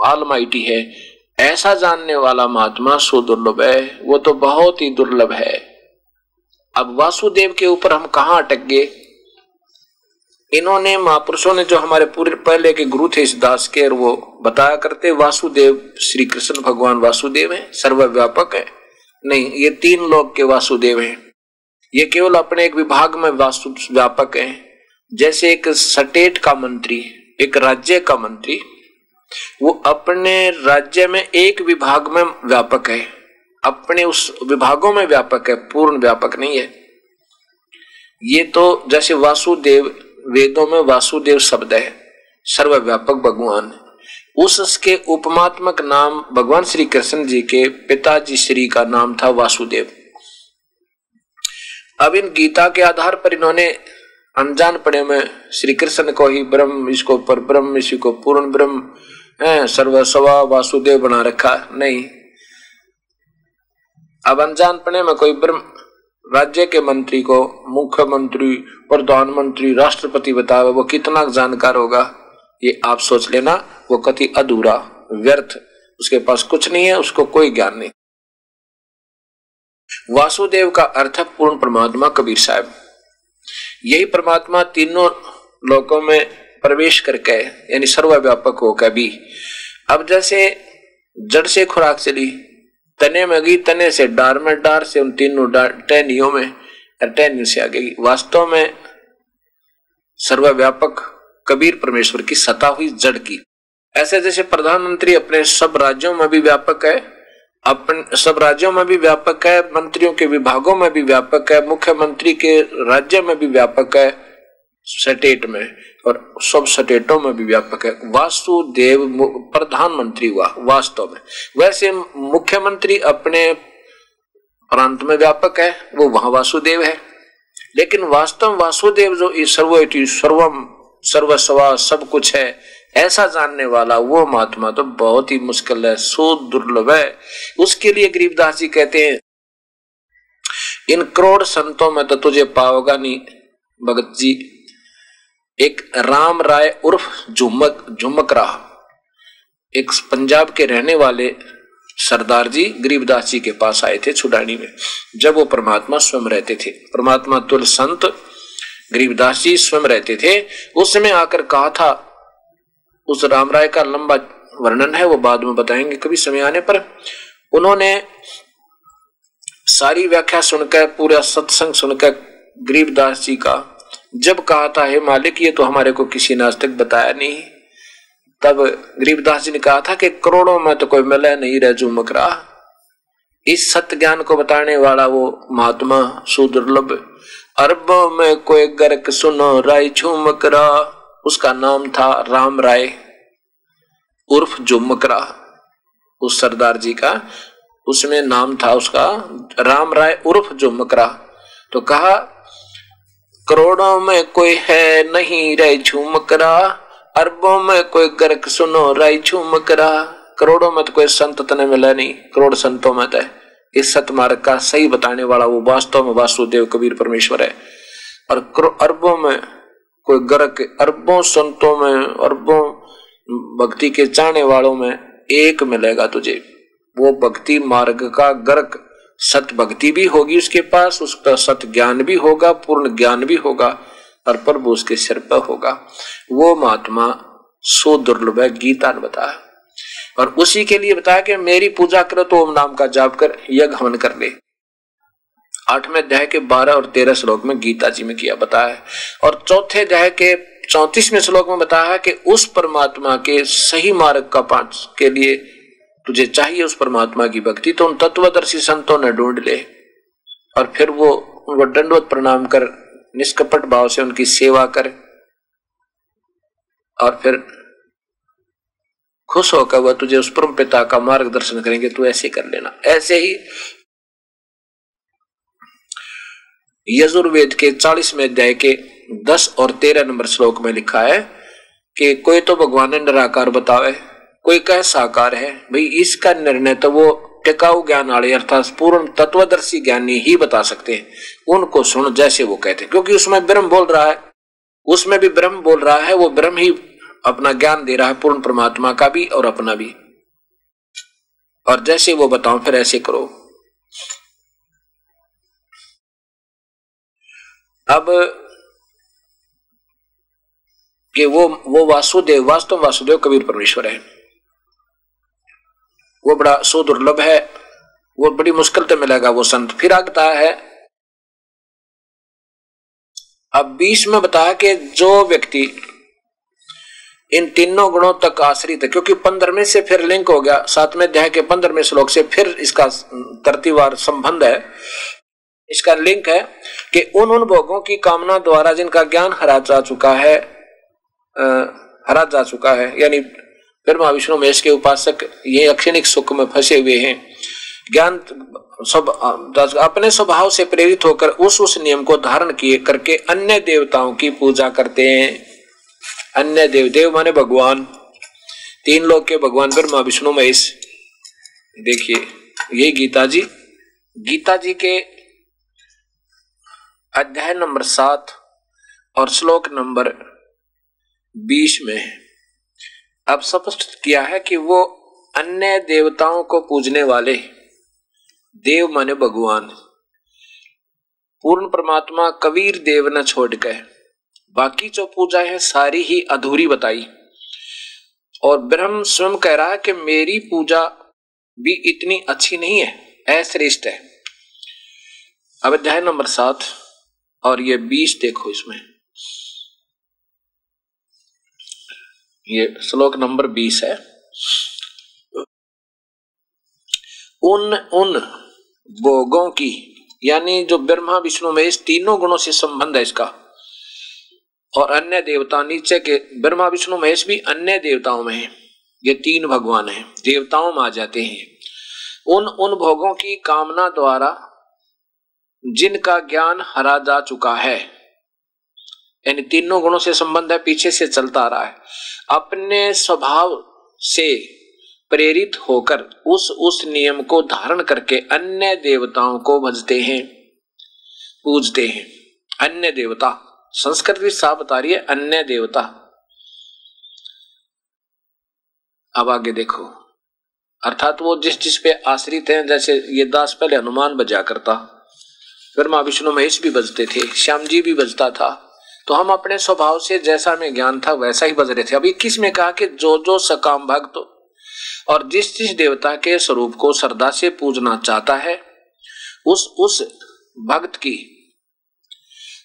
ऑलमाइटी है, ऐसा जानने वाला महात्मा सुदुर्लभ है, वो तो बहुत ही दुर्लभ है। अब वासुदेव के ऊपर हम कहां अटक गए? इन्होंने, महापुरुषों ने, जो हमारे पूरे पहले के गुरु थे इस दास के, और वो बताया करते वासुदेव श्री कृष्ण भगवान वासुदेव है, सर्वव्यापक है। नहीं, ये 3 लोक के वासुदेव हैं। ये केवल अपने एक विभाग में वासु व्यापक हैं। जैसे एक स्टेट का मंत्री, एक राज्य का मंत्री, वो अपने राज्य में एक विभाग में व्यापक है, अपने उस विभागों में व्यापक है, पूर्ण व्यापक नहीं है। ये तो जैसे वासुदेव, वेदों में वासुदेव शब्द है, सर्वव्यापक भगवान, उसके उपमात्मक नाम भगवान श्री कृष्ण जी के पिताजी श्री का नाम था वासुदेव। अब इन गीता के आधार पर इन्होंने अनजान पड़े में श्री कृष्ण को ही ब्रह्म, इसको पर ब्रह्म, इसी को पूर्ण ब्रह्म, सर्वस्वा वासुदेव बना रखा। नहीं, अब अनजान पड़े में कोई ब्रह्म राज्य के मंत्री को मुख्यमंत्री, प्रधानमंत्री, राष्ट्रपति बतावे, वो कितना जानकार होगा, ये आप सोच लेना। वो कति अधूरा, व्यर्थ, उसके पास कुछ नहीं है, उसको कोई ज्ञान नहीं। वासुदेव का अर्थ है पूर्ण परमात्मा कबीर साहब। यही परमात्मा तीनों लोकों में प्रवेश करके यानी सर्वव्यापक होकर भी अब जैसे जड़ से खुराक चली, तने में गई, तने से डार में, डार से उन तीनों टहनियों में, टहनियों से आ गई। वास्तव में सर्वव्यापक कबीर परमेश्वर की सता हुई जड़ की। ऐसे जैसे प्रधानमंत्री अपने सब राज्यों में भी व्यापक है, अपने सब राज्यों में भी व्यापक है, मंत्रियों के विभागों में भी व्यापक है, मुख्यमंत्री के राज्य में भी व्यापक है, स्टेट में और सब स्टेटों में भी व्यापक है। वासुदेव प्रधानमंत्री हुआ वास्तव में। वैसे मुख्यमंत्री अपने प्रांत में व्यापक है, वो वहां वासुदेव है। लेकिन वास्तव वासुदेव जो सर्वोपरि सर्वम सर्वस्वा सब कुछ है ऐसा जानने वाला वो महात्मा तो बहुत ही मुश्किल है, सो दुर्लभ है। उसके लिए गरीबदास जी कहते हैं, इन करोड़ संतों में तो तुझे पाओगा नहीं भगत जी। एक राम राय उर्फ झुमक रहा, एक पंजाब के रहने वाले सरदार जी गरीबदास जी के पास आए थे छुड़ानी में, जब वो परमात्मा स्वयं रहते थे। परमात्मा तुल संत गरीबदास जी स्वयं रहते थे। उस समय आकर कहा था, उस राम राय का लंबा वर्णन है, वो बाद में बताएंगे कभी समय आने पर। उन्होंने सारी व्याख्या सुनकर, पूरा सत्संग सुनकर गरीबदास जी का जब कहा था, हे मालिक ये तो हमारे को किसी ने आज तक बताया नहीं, तब गरीबदास जी ने कहा था कि करोड़ों में तो कोई मिला नहीं रह झुमक रहा। इस सत्य ज्ञान को बताने वाला वो महात्मा सुदुर्लभ, अरबों में कोई गर्क सुनो राय झुमक रहा। उसका नाम था राम राय उर्फ झुमकरा। उस सरदार जी का उसमें नाम था उसका राम राय उर्फ झुमकरा। तो कहा करोड़ों में कोई है नहीं रे झुमकरा, अरबों में कोई गर्क सुनो राय झुमकरा। करोड़ों में तो कोई संत तने मिला नहीं, करोड़ संतों में तो इस सत मार्ग का सही बताने वाला वो वास्तव में वासुदेव कबीर परमेश्वर है। और अरबों में कोई गर्क, अरबों संतों में, अरबों भक्ति के चाहने वालों में एक मिलेगा तुझे। वो भक्ति मार्ग का गर्क, सत भक्ति भी होगी उसके पास, उसका सत ज्ञान भी होगा, पूर्ण ज्ञान भी होगा और प्रभु उसके सिर पर होगा। वो महात्मा सो दुर्लभ है, गीता ने बताया। और उसी के लिए बताया कि मेरी पूजा करो तो ओम नाम का जाप कर, यज्ञ हवन कर ले। 8वें अध्याय के 12 और 13 श्लोक में गीता जी में किया बताया है। और 4थे अध्याय के 34वें श्लोक में बताया है कि उस परमात्मा के सही मार्ग का पाठ के लिए तुझे चाहिए उस परमात्मा की भक्ति, तो उन तत्वदर्शी संतों ने ढूंढ ले और फिर वो उनको दंडवत प्रणाम कर, निष्कपट भाव से उनकी सेवा कर और फिर खुश होकर वह तुझे उस परम पिता का मार्गदर्शन करेंगे। तू ऐसे कर लेना। ऐसे ही यजुर्वेद के 40वें अध्याय के 10 और 13 नंबर श्लोक में लिखा है कि कोई तो भगवान ने निराकार बतावे, कोई कह साकार है। भाई इसका निर्णय तो वो टिकाऊ ज्ञान वाले अर्थात पूर्ण तत्वदर्शी ज्ञानी ही बता सकते हैं। उनको सुन जैसे वो कहते हैं, क्योंकि उसमें ब्रह्म बोल रहा है, उसमें भी ब्रह्म बोल रहा है, वो ब्रह्म ही अपना ज्ञान दे रहा है, पूर्ण परमात्मा का भी और अपना भी। और जैसे वो बताओ फिर ऐसे करो। अब कि वो वासुदेव, वास्तव वासुदेव कबीर परमेश्वर है, वो बड़ा सो दुर्लभ है, वो बड़ी मुश्किल से मिलेगा वो संत। फिर आगता है अब 20 में बताया कि जो व्यक्ति इन तीनों गुणों तक आश्रित है, क्योंकि 15वें से फिर लिंक हो गया, 7वें अध्याय के 15वें श्लोक से फिर इसका तरतीवार संबंध है, इसका लिंक है कि उन भोगों की कामना द्वारा जिनका ज्ञान हरा जा चुका है, यानी ब्रह्मा विष्णु महेश के उपासक ये अक्षणिक सुख में फंसे हुए हैं, ज्ञान सब अपने स्वभाव से प्रेरित होकर उस नियम को धारण किए करके अन्य देवताओं की पूजा करते हैं। अन्य देव माने भगवान, 3 लोक के भगवान ब्रह्मा विष्णु महेश। देखिए ये गीता जी के अध्याय नंबर 7 और श्लोक नंबर 20 में अब स्पष्ट किया है कि वो अन्य देवताओं को पूजने वाले देव माने भगवान, पूर्ण परमात्मा कबीर देव न छोड़ के बाकी जो पूजा है सारी ही अधूरी बताई। और ब्रह्म स्वयं कह रहा है कि मेरी पूजा भी इतनी अच्छी नहीं है, अश्रेष्ठ है। अब अध्याय नंबर 7 और ये 20 देखो, इसमें ये श्लोक नंबर 20 है। उन भोगों की, यानी जो ब्रह्मा विष्णु महेश तीनों गुणों से संबंध है इसका, और अन्य देवता नीचे के ब्रह्मा विष्णु महेश भी अन्य देवताओं में है, ये तीन भगवान हैं, देवताओं में आ जाते हैं। उन भोगों की कामना द्वारा जिनका ज्ञान हरा जा चुका है, यानी तीनों गुणों से संबंध है, पीछे से चलता आ रहा है, अपने स्वभाव से प्रेरित होकर उस नियम को धारण करके अन्य देवताओं को भजते हैं, पूजते हैं। अन्य देवता, संस्कृत भी साफ बता रही है, अन्य देवता। अब आगे देखो, अर्थात वो जिस पे आश्रित हैं, जैसे ये दास पहले हनुमान बजा करता, ब्रह्मा विष्णु महेश भी बजते थे, श्याम जी भी बजता था, तो हम अपने स्वभाव से जैसा हमें ज्ञान था वैसा ही बज रहे थे। अब 21 में कहा कि जो सकाम भक्त और जिस देवता के स्वरूप को श्रद्धा से पूजना चाहता है, उस भक्त की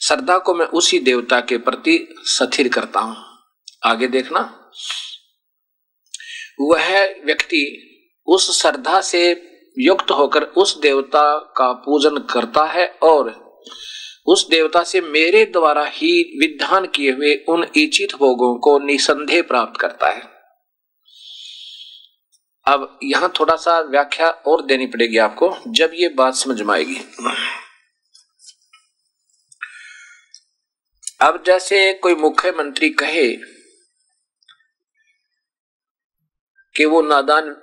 श्रद्धा को मैं उसी देवता के प्रति स्थिर करता हूं। आगे देखना, वह व्यक्ति उस श्रद्धा से युक्त होकर उस देवता का पूजन करता है और उस देवता से मेरे द्वारा ही विधान किए हुए उन इच्छित भोगों को निसंदेह प्राप्त करता है। अब यहां थोड़ा सा व्याख्या और देनी पड़ेगी आपको, जब ये बात समझ में आएगी। अब जैसे कोई मुख्यमंत्री कहे कि वो नादान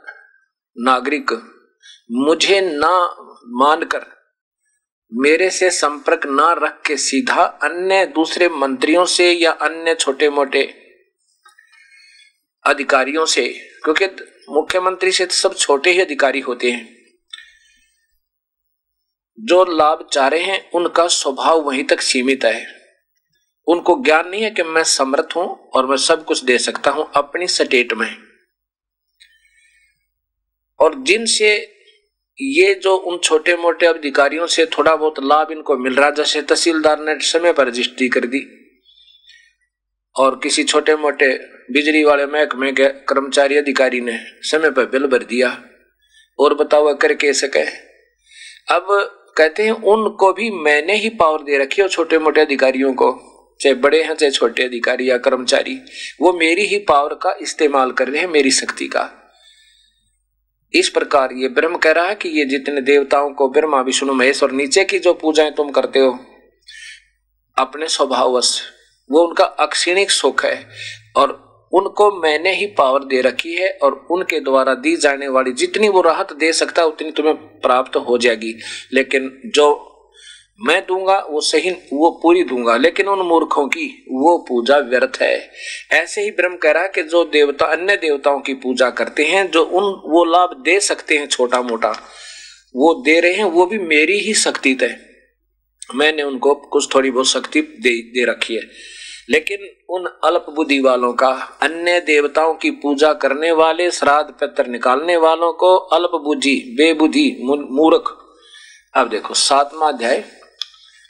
नागरिक मुझे ना मानकर मेरे से संपर्क ना रख के सीधा अन्य दूसरे मंत्रियों से या अन्य छोटे मोटे अधिकारियों से, क्योंकि मुख्यमंत्री से तो सब छोटे ही अधिकारी होते हैं, जो लाभ चाह रहे हैं उनका स्वभाव वहीं तक सीमित है। उनको ज्ञान नहीं है कि मैं समर्थ हूं और मैं सब कुछ दे सकता हूं अपनी स्टेट में। और जिनसे ये जो उन छोटे मोटे अधिकारियों से थोड़ा बहुत लाभ इनको मिल रहा, जैसे तहसीलदार ने समय पर रजिस्ट्री कर दी और किसी छोटे मोटे बिजली वाले महकमे के कर्मचारी अधिकारी ने समय पर बिल भर दिया, और बताओ करके सके। अब कहते हैं उनको भी मैंने ही पावर दे रखी है, छोटे मोटे अधिकारियों को, चाहे बड़े हैं चाहे छोटे अधिकारी या कर्मचारी, वो मेरी ही पावर का इस्तेमाल कर रहे हैं, मेरी शक्ति का। इस प्रकार ये ब्रह्म कह रहा है कि ये जितने देवताओं को ब्रह्मा विष्णु महेश और नीचे की जो पूजाएं तुम करते हो अपने स्वभाववश, वो उनका अक्षीणिक सुख है और उनको मैंने ही पावर दे रखी है, और उनके द्वारा दी जाने वाली जितनी वो राहत दे सकता है उतनी तुम्हें प्राप्त हो जाएगी। लेकिन जो मैं दूंगा वो सही, वो पूरी दूंगा, लेकिन उन मूर्खों की वो पूजा व्यर्थ है। ऐसे ही ब्रह्म कह रहा है कि जो देवता अन्य देवताओं की पूजा करते हैं, जो वो लाभ दे सकते हैं छोटा मोटा वो दे रहे हैं, वो भी मेरी ही शक्ति है, मैंने उनको कुछ थोड़ी बहुत शक्ति दे रखी है। लेकिन उन अल्प बुद्धि वालों का, अन्य देवताओं की पूजा करने वाले, श्राद्ध पत्र निकालने वालों को अल्प बुद्धि, बेबुद्धि, मूर्ख। अब देखो 7वां अध्याय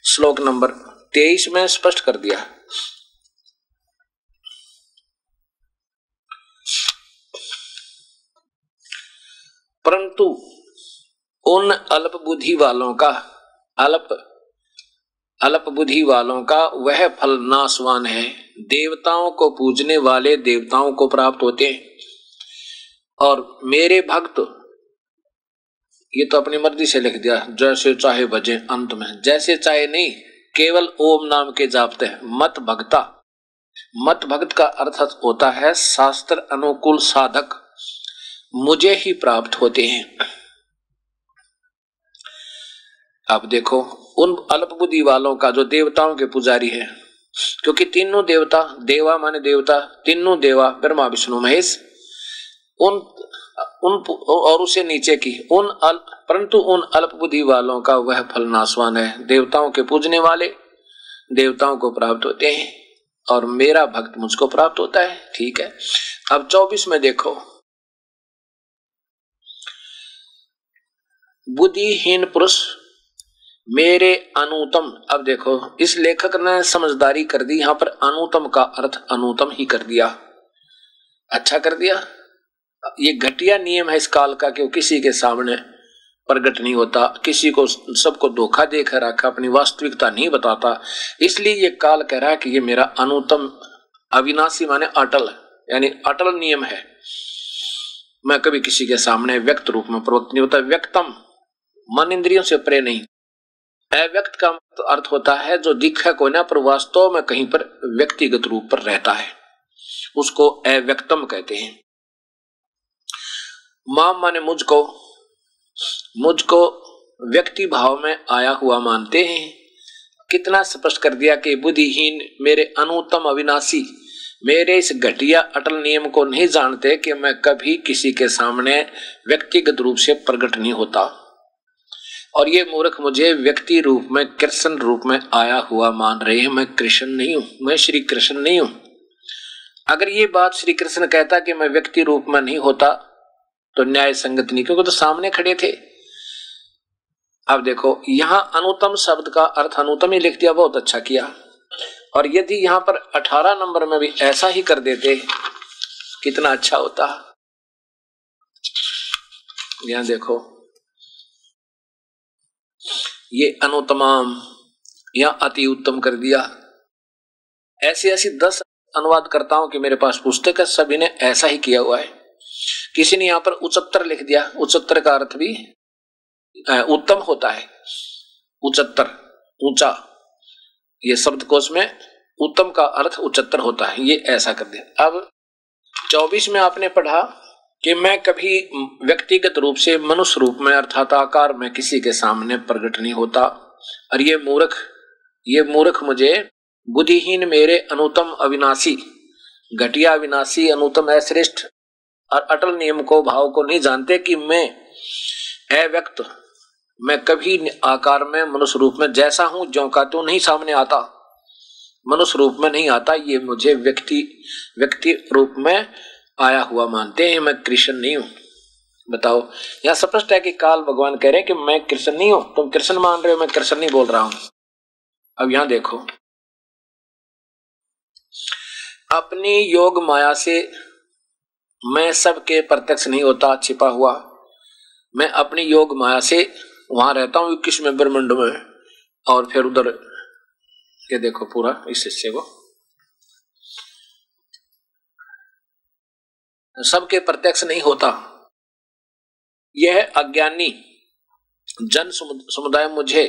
श्लोक नंबर 23 में स्पष्ट कर दिया। परंतु उन अल्प बुद्धि वालों का, अल्प बुद्धि वालों का वह फल नाशवान है, देवताओं को पूजने वाले देवताओं को प्राप्त होते हैं, और मेरे भक्त, ये तो अपनी मर्जी से लिख दिया, जैसे चाहे भजे, अंत में जैसे चाहे नहीं, केवल ओम नाम के जापते हैं। मत भक्ता, मत भक्त का अर्थ होता है शास्त्र अनुकूल साधक, मुझे ही प्राप्त होते हैं। अब देखो उन अल्प बुद्धि वालों का जो देवताओं के पुजारी है, क्योंकि तीनों देवता, देवा माने देवता, तीनों देवा ब्रह्मा विष्णु महेश, और उसे नीचे की परंतु उन अल्प बुद्धि वालों का वह फल नाशवान है। देवताओं के पूजने वाले देवताओं को प्राप्त होते हैं और मेरा भक्त मुझको प्राप्त होता है। ठीक है, अब 24 में देखो, बुद्धिहीन पुरुष मेरे अनुतम। अब देखो, इस लेखक ने समझदारी कर दी, यहां पर अनुतम का अर्थ अनुतम ही कर दिया। अच्छा कर दिया। ये घटिया नियम है इस काल का कि वो किसी के सामने प्रकट नहीं होता, किसी को सबको धोखा देकर रखा, अपनी वास्तविकता नहीं बताता। इसलिए ये काल कह रहा है कि ये मेरा अनुतम अविनाशी माने अटल, यानी अटल नियम है। मैं कभी किसी के सामने व्यक्त रूप में प्रवक्त नहीं होता। व्यक्तम मन इंद्रियों से परे नहीं। अव्यक्त का अर्थ होता है जो दिखे को ना पर वास्तव में कहीं पर व्यक्तिगत रूप पर रहता है, उसको अव्यक्तम कहते हैं। माम माने मुझको व्यक्ति भाव में आया हुआ मानते हैं। कितना स्पष्ट कर दिया कि बुद्धिहीन मेरे अनुत्तम अविनाशी मेरे इस घटिया अटल नियम को नहीं जानते कि मैं कभी किसी के सामने व्यक्तिगत रूप से प्रकट नहीं होता, और ये मूर्ख मुझे व्यक्ति रूप में कृष्ण रूप में आया हुआ मान रहे हैं। मैं कृष्ण नहीं हूं, मैं श्री कृष्ण नहीं हूं। अगर ये बात श्री कृष्ण कहता कि मैं व्यक्ति रूप में नहीं होता तो न्याय संगत नहीं, क्योंकि तो सामने खड़े थे। अब देखो, यहां अनुतम शब्द का अर्थ अनुतम ही लिख दिया, बहुत अच्छा किया। और यदि यहां पर 18 नंबर में भी ऐसा ही कर देते कितना अच्छा होता। यहां देखो, ये अनुतमाम या अति उत्तम कर दिया। ऐसी ऐसी 10 अनुवादकर्ताओं की मेरे पास पुस्तक है, सभी ने ऐसा ही किया हुआ है। किसी ने यहां पर उच्चतर लिख दिया। उच्चतर का अर्थ भी उत्तम होता है। उच्चतर ऊंचा, ये शब्दकोश में उत्तम का अर्थ उच्चतर होता है, ये ऐसा कर दिया। अब 24 में आपने पढ़ा कि मैं कभी व्यक्तिगत रूप से मनुष्य रूप में अर्थात आकार में किसी के सामने प्रकट नहीं होता, और ये मूर्ख मुझे बुद्धिहीन मेरे अनुतम अविनाशी घटिया अविनाशी अनुतम अश्रेष्ठ और अटल नियम को भाव को नहीं जानते कि मैं अव्यक्त, मैं कभी आकार में मनुष्य रूप में जैसा हूं ज्यों का त्यों नहीं सामने आता, मनुष्य रूप में नहीं आता। ये मुझे व्यक्ति रूप में आया हुआ मानते हैं। मैं कृष्ण नहीं हूं। बताओ, यहां स्पष्ट है कि काल भगवान कह रहे हैं कि मैं कृष्ण नहीं हूं। तुम कृष्ण मान रहे हो, मैं कृष्ण नहीं बोल रहा हूं। अब यहां देखो, अपनी योग माया से मैं सबके प्रत्यक्ष नहीं होता, छिपा हुआ। मैं अपनी योग माया से वहां रहता हूं 21वें ब्रह्मांड में, और फिर उधर ये देखो पूरा इस हिस्से को सबके प्रत्यक्ष नहीं होता। यह अज्ञानी जन समुदाय मुझे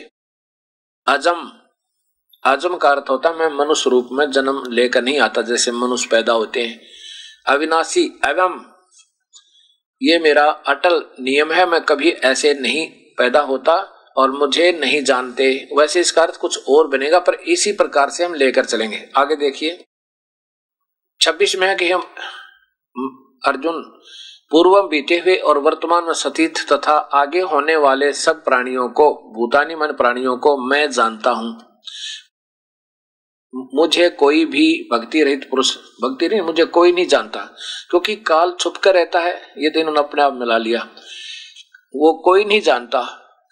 आजम का अर्थ होता है मैं मनुष्य रूप में जन्म लेकर नहीं आता जैसे मनुष्य पैदा होते हैं। अविनाशी एवं ये मेरा अटल नियम है, मैं कभी ऐसे नहीं पैदा होता और मुझे नहीं जानते। वैसे इसका अर्थ कुछ और बनेगा, पर इसी प्रकार से हम लेकर चलेंगे। आगे देखिए 26 में है कि हम अर्जुन पूर्व बीते हुए और वर्तमान में सतीत तथा आगे होने वाले सब प्राणियों को, भूतानी मन प्राणियों को मैं जानता हूं। मुझे कोई भी भक्ति रहित पुरुष, भक्ति नहीं, मुझे कोई नहीं जानता, क्योंकि काल छुप कर रहता है। ये तो इन्होंने अपने आप मिला लिया। वो कोई नहीं जानता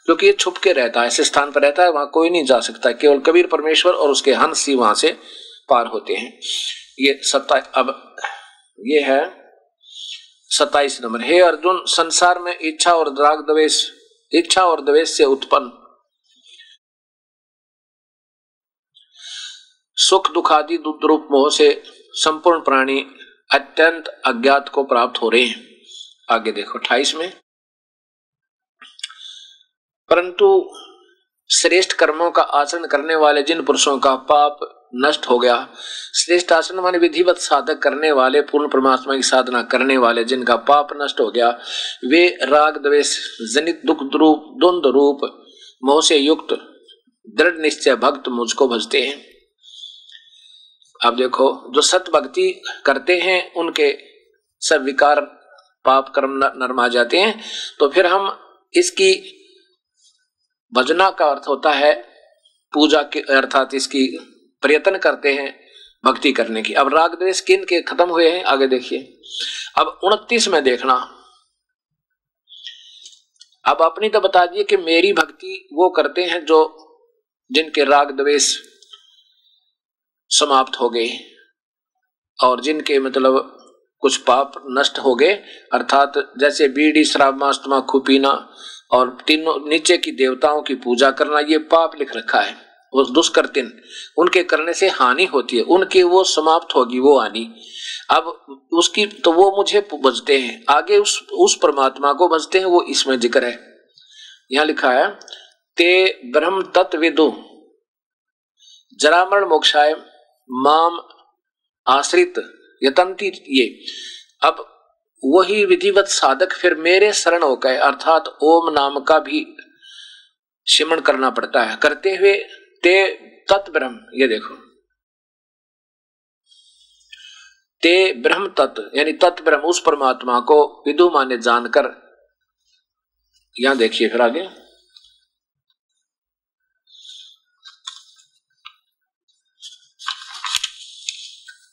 क्योंकि ये छुप के रहता है, ऐसे स्थान पर रहता है, वहां कोई नहीं जा सकता। केवल कबीर परमेश्वर और उसके हंस ही वहां से पार होते हैं। ये 27 नंबर। हे अर्जुन, संसार में इच्छा और द्वेष से उत्पन्न सुख दुख आदि रूप मोह से संपूर्ण प्राणी अत्यंत अज्ञात को प्राप्त हो रहे हैं। आगे देखो 28 में, परंतु श्रेष्ठ कर्मों का आचरण करने वाले जिन पुरुषों का पाप नष्ट हो गया, श्रेष्ठ आचरण माने विधिवत साधक करने वाले, पूर्ण परमात्मा की साधना करने वाले जिनका पाप नष्ट हो गया, वे राग द्वेष जनित दुख रूप द्वंद्व रूप मोह से युक्त दृढ़ निश्चय भक्त मुझको भजते हैं। अब देखो, जो सत भक्ति करते हैं उनके सब विकार पाप कर्म नरमा जाते हैं, तो फिर हम इसकी भजना का अर्थ होता है पूजा के, अर्थात इसकी प्रयत्न करते हैं भक्ति करने की। अब राग द्वेष किन के खत्म हुए हैं, आगे देखिए। अब 29 में देखना, अब अपनी तो बता दिए कि मेरी भक्ति वो करते हैं जो जिनके राग द्वेष समाप्त हो गए और जिनके मतलब कुछ पाप नष्ट हो गए, अर्थात जैसे बीड़ी शराब मांस तंबाकू पीना और तीनों नीचे की देवताओं की पूजा करना, ये पाप लिख रखा है। उस दुष्कृत्य उनके करने से हानि होती है, उनकी वो समाप्त होगी वो हानि। अब उसकी तो वो मुझे भजते हैं, आगे उस परमात्मा को भजते हैं, वो इसमें जिक्र है। यहां लिखा है ते ब्रह्म तत्विदु जरामरण मोक्षाय माम आश्रित यतंती। ये अब वही विधिवत साधक फिर मेरे शरण होकर, अर्थात ओम नाम का भी सिमरण करना पड़ता है, करते हुए ते तत् ब्रह्म, ये देखो ते ब्रह्म तत् यानी तत् ब्रह्म उस परमात्मा को विदु माने जानकर। यहां देखिए फिर आगे,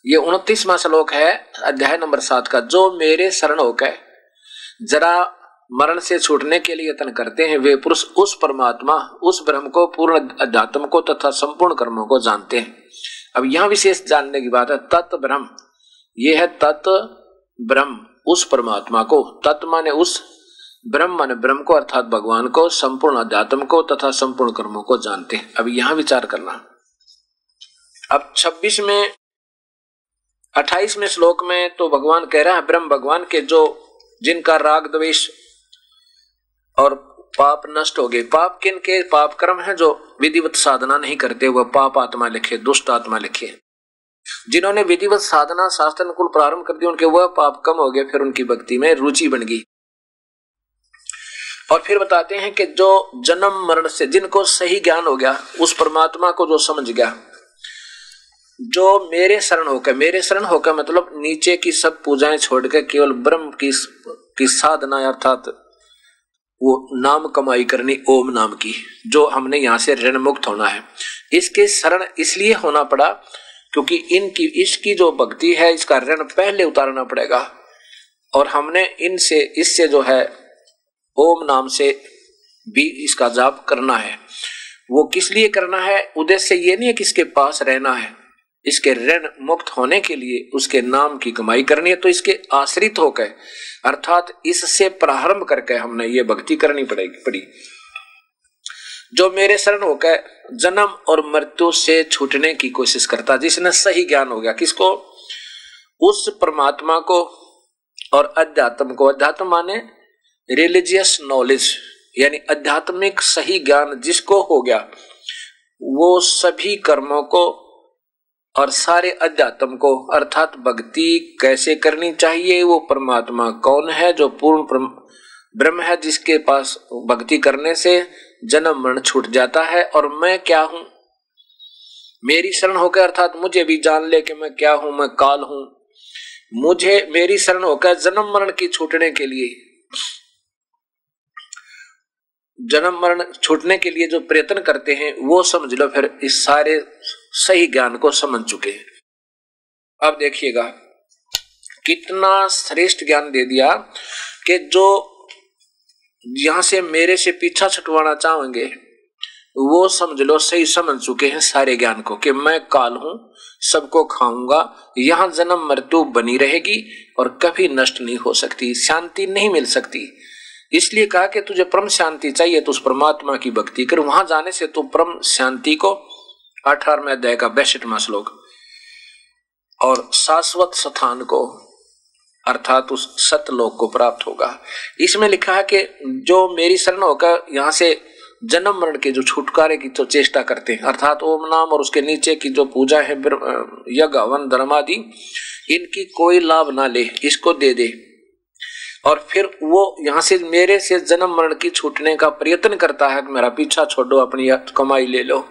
ये 29वां श्लोक है अध्याय नंबर 7 का। जो मेरे शरण होकर जरा मरण से छूटने के लिए यत्न करते हैं, वे पुरुष उस परमात्मा उस ब्रह्म को, पूर्ण अध्यात्म को तथा संपूर्ण कर्मों को जानते हैं। अब यहां विशेष जानने की बात है, तत् ब्रह्म, ये है तत् ब्रह्म उस परमात्मा को, तत् माने उस, ब्रह्म माने ब्रह्म को अर्थात भगवान को, संपूर्ण अध्यात्म को तथा संपूर्ण कर्मों को जानते हैं। अब यहां विचार करना। अब 28वें श्लोक में तो भगवान कह रहा है ब्रह्म भगवान के जो जिनका राग द्वेष और पाप नष्ट हो गए। पाप किन के? पाप कर्म है जो विधिवत साधना नहीं करते, वह पाप आत्मा लिखे, दुष्ट आत्मा लिखे। जिन्होंने विधिवत साधना शास्त्र अनुकूल प्रारंभ कर दी, उनके वह पाप कम हो गए, फिर उनकी भक्ति में रुचि बन गई। और फिर बताते हैं कि जो जन्म मरण से, जिनको सही ज्ञान हो गया, उस परमात्मा को जो समझ गया, जो मेरे शरण होकर मतलब नीचे की सब पूजाएं छोड़कर केवल ब्रह्म की साधना अर्थात वो नाम कमाई करनी, ओम नाम की, जो हमने यहां से ऋण मुक्त होना है। इसके शरण इसलिए होना पड़ा क्योंकि इसकी जो भक्ति है, इसका ऋण पहले उतारना पड़ेगा। और हमने इससे जो है ओम नाम से भी इसका जाप करना है। वो किस लिए करना है? उद्देश्य ये नहीं है कि इसके पास रहना है, इसके ऋण मुक्त होने के लिए उसके नाम की कमाई करनी है। तो इसके आश्रित होकर अर्थात इससे प्रारंभ करके हमने ये भक्ति करनी पड़ी। जो मेरे शरण होकर जन्म और मृत्यु से छूटने की कोशिश करता, जिसने सही ज्ञान हो गया, किसको? उस परमात्मा को और अध्यात्म को। अध्यात्म माने रिलीजियस नॉलेज, यानी आध्यात्मिक सही ज्ञान जिसको हो गया, वो सभी कर्मों को और सारे अध्यात्म को अर्थात भक्ति कैसे करनी चाहिए, वो परमात्मा कौन है, जो पूर्ण ब्रह्म है, जिसके पास भक्ति करने से जन्म मरण छूट जाता है। और मैं क्या हूं? मेरी शरण होकर अर्थात मुझे भी जान ले कि मैं क्या हूं, मैं काल हूं। मुझे मेरी शरण होकर जन्म मरण की छूटने के लिए, जन्म मरण छूटने के लिए जो प्रयत्न करते हैं, वो समझ लो फिर इस सारे सही ज्ञान को समझ चुके हैं। अब देखिएगा कितना श्रेष्ठ ज्ञान दे दिया कि जो यहां से मेरे से पीछा छुटवाना चाहेंगे, वो समझ लो सही समझ चुके हैं सारे ज्ञान को कि मैं काल हूं, सबको खाऊंगा, यहां जन्म मृत्यु बनी रहेगी और कभी नष्ट नहीं हो सकती, शांति नहीं मिल सकती। इसलिए कहा कि तुझे परम शांति चाहिए तो उस परमात्मा की भक्ति कर, वहां जाने से तो परम शांति को 18वें अध्याय का 62वां श्लोक और शाश्वत स्थान को अर्थात उस सतलोक को प्राप्त होगा। इसमें लिखा है कि जो मेरी शरण होकर यहां से जन्म मरण के जो छुटकारे की तो चेष्टा करते हैं, अर्थात ओम नाम और उसके नीचे की जो पूजा है यज्ञ हवन धर्म आदि, इनकी कोई लाभ ना ले, इसको दे दे। और फिर वो यहां से मेरे से जन्म मरण की छूटने का प्रयत्न करता है कि मेरा पीछा छोड़ो, अपनी कमाई ले लो।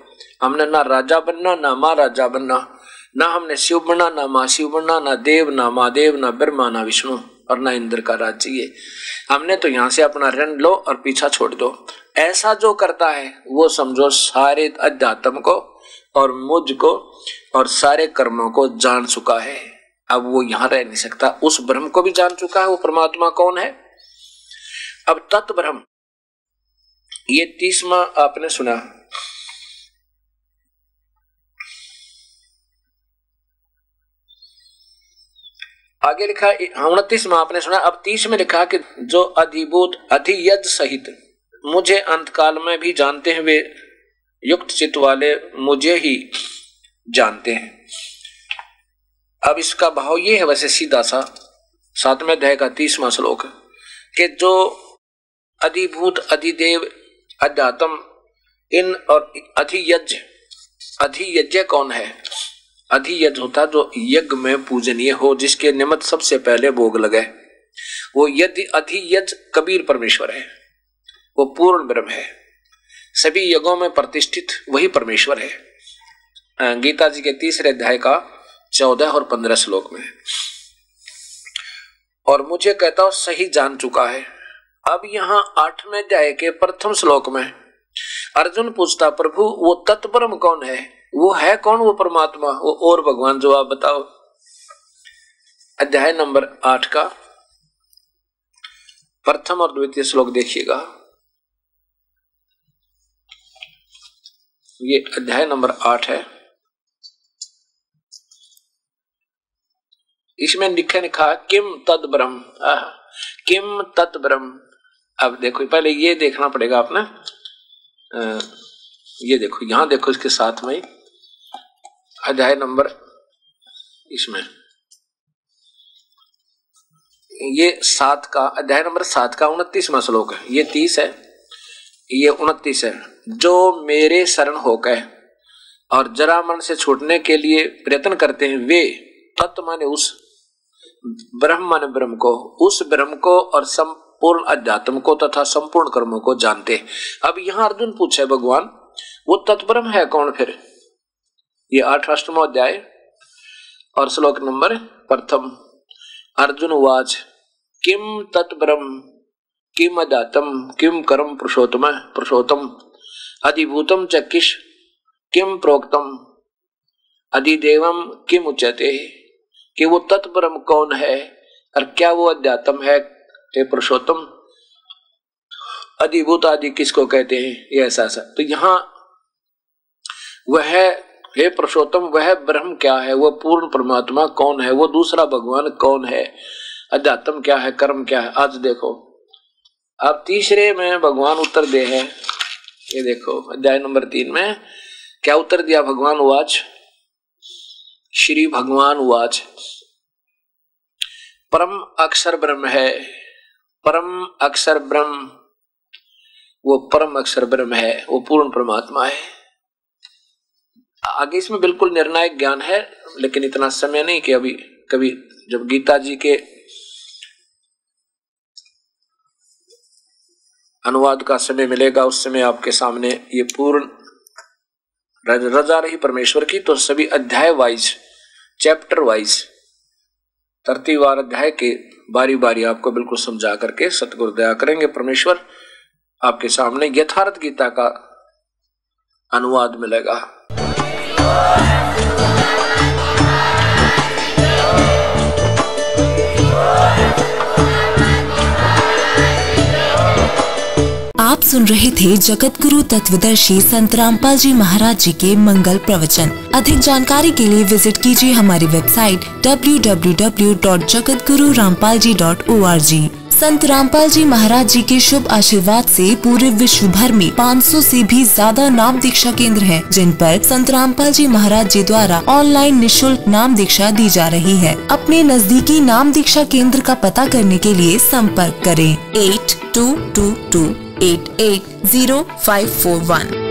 हमने ना राजा बनना, ना महाराजा बनना, ना हमने शिव बनना, ना माँ शिव बनना, ना देव, ना महादेव, ना ब्रह्मा, ना विष्णु, और ना इंद्र का राज चाहिए। हमने तो यहां से अपना ऋण लो और पीछा छोड़ दो। ऐसा जो करता है वो समझो सारे अध्यात्म को और मुझ को और सारे कर्मों को जान चुका है। अब वो यहां रह नहीं सकता, उस ब्रह्म को भी जान चुका है। वो परमात्मा कौन है? अब तत् ब्रह्म, ये 30वां आपने सुना। आगे लिखा 29वां आपने सुना। अब 30 में लिखा कि जो अधिभूत अधियज सहित मुझे अंतकाल में भी जानते हैं, वे युक्त चित्त वाले मुझे ही जानते हैं। अब इसका भाव ये है, वैसे सीधा सा 7वें अध्याय का 30वां श्लोक, कि जो अधिभूत अधिदेव अध्यात्म इन और अधियज, अधियज्ञ कौन है? अधियज होता जो यज्ञ में पूजनीय हो, जिसके निमित्त सबसे पहले भोग लगे, वो यदि अधियज कबीर परमेश्वर है, वो पूर्ण ब्रह्म है, सभी यज्ञों में प्रतिष्ठित वही परमेश्वर है। गीता जी के 3रे अध्याय का 14 और 15 श्लोक में। और मुझे कहता हूं सही जान चुका है। अब यहां 8वें अध्याय के प्रथम श्लोक में अर्जुन पूछता, प्रभु वो तत्परम कौन है? वो है कौन? वो परमात्मा, वो और भगवान जो आप बताओ। अध्याय नंबर 8 का प्रथम और द्वितीय श्लोक देखिएगा। ये अध्याय नंबर 8 है। इसमें लिखा किम तद ब्रह्म, किम तत् ब्रह्म। अब देखो, पहले ये देखना पड़ेगा आपने। ये देखो, यहां देखो, इसके साथ में अध्याय नंबर, इसमें ये 7 का अध्याय नंबर 7 का 29वां श्लोक है। ये 30 है, ये 29 है। जो मेरे शरण होकर और जरा मन से छूटने के लिए प्रयत्न करते हैं, वे तत्व माने उस ब्रह्म माने ब्रह्म को, उस ब्रह्म को और संपूर्ण अध्यात्म को तथा संपूर्ण कर्मों को जानते। अब यहां अर्जुन पूछे, भगवान वो तत्ब्रह्म है कौन? फिर ये 8वां अध्याय और श्लोक नंबर प्रथम। अर्जुन उवाच किम तत्ब्रह्म किम अध्यात्म किम कर्म पुरुषोत्तम पुरुषोत्तम अधिभूतम च किश किम प्रोक्तम अधिदेवम किम उच्यते। कि वो तत्ब्रह्म कौन है और क्या वो अध्यात्म है? हे पुरुषोत्तम, अधिभूत आदि किसको कहते हैं? ये ऐसा। तो यहां वह, हे पुरुषोत्तम, वह ब्रह्म क्या है? वह पूर्ण परमात्मा कौन है? वो दूसरा भगवान कौन है? अध्यात्म क्या है? कर्म क्या है? आज देखो, अब 3रे में भगवान उत्तर दे है। ये देखो अध्याय नंबर 3 में क्या उत्तर दिया भगवान? उवाच, श्री भगवान उवाच, परम अक्षर ब्रह्म है, परम अक्षर ब्रह्म, वो परम अक्षर ब्रह्म है, वो पूर्ण परमात्मा है। आगे इसमें बिल्कुल निर्णायक ज्ञान है, लेकिन इतना समय नहीं कि अभी कभी जब गीता जी के अनुवाद का समय मिलेगा, उस समय आपके सामने ये पूर्ण रजा रही परमेश्वर की, तो सभी अध्याय वाइज, चैप्टर वाइज, तरतीबवार अध्याय के बारी बारी आपको बिल्कुल समझा करके सतगुरु दया करेंगे परमेश्वर, आपके सामने यथार्थ गीता का अनुवाद मिलेगा। आप सुन रहे थे जगत गुरु तत्वदर्शी संत रामपाल जी महाराज जी के मंगल प्रवचन। अधिक जानकारी के लिए विजिट कीजिए हमारी वेबसाइट www.jagatgururampalji.org। संत रामपाल जी महाराज जी के शुभ आशीर्वाद से पूरे विश्व भर में 500 से भी ज्यादा नाम दीक्षा केंद्र हैं, जिन पर संत रामपाल जी महाराज जी द्वारा ऑनलाइन निशुल्क नाम दीक्षा दी जा रही है। अपने नजदीकी नाम दीक्षा केंद्र का पता करने के लिए संपर्क करें 8222880541।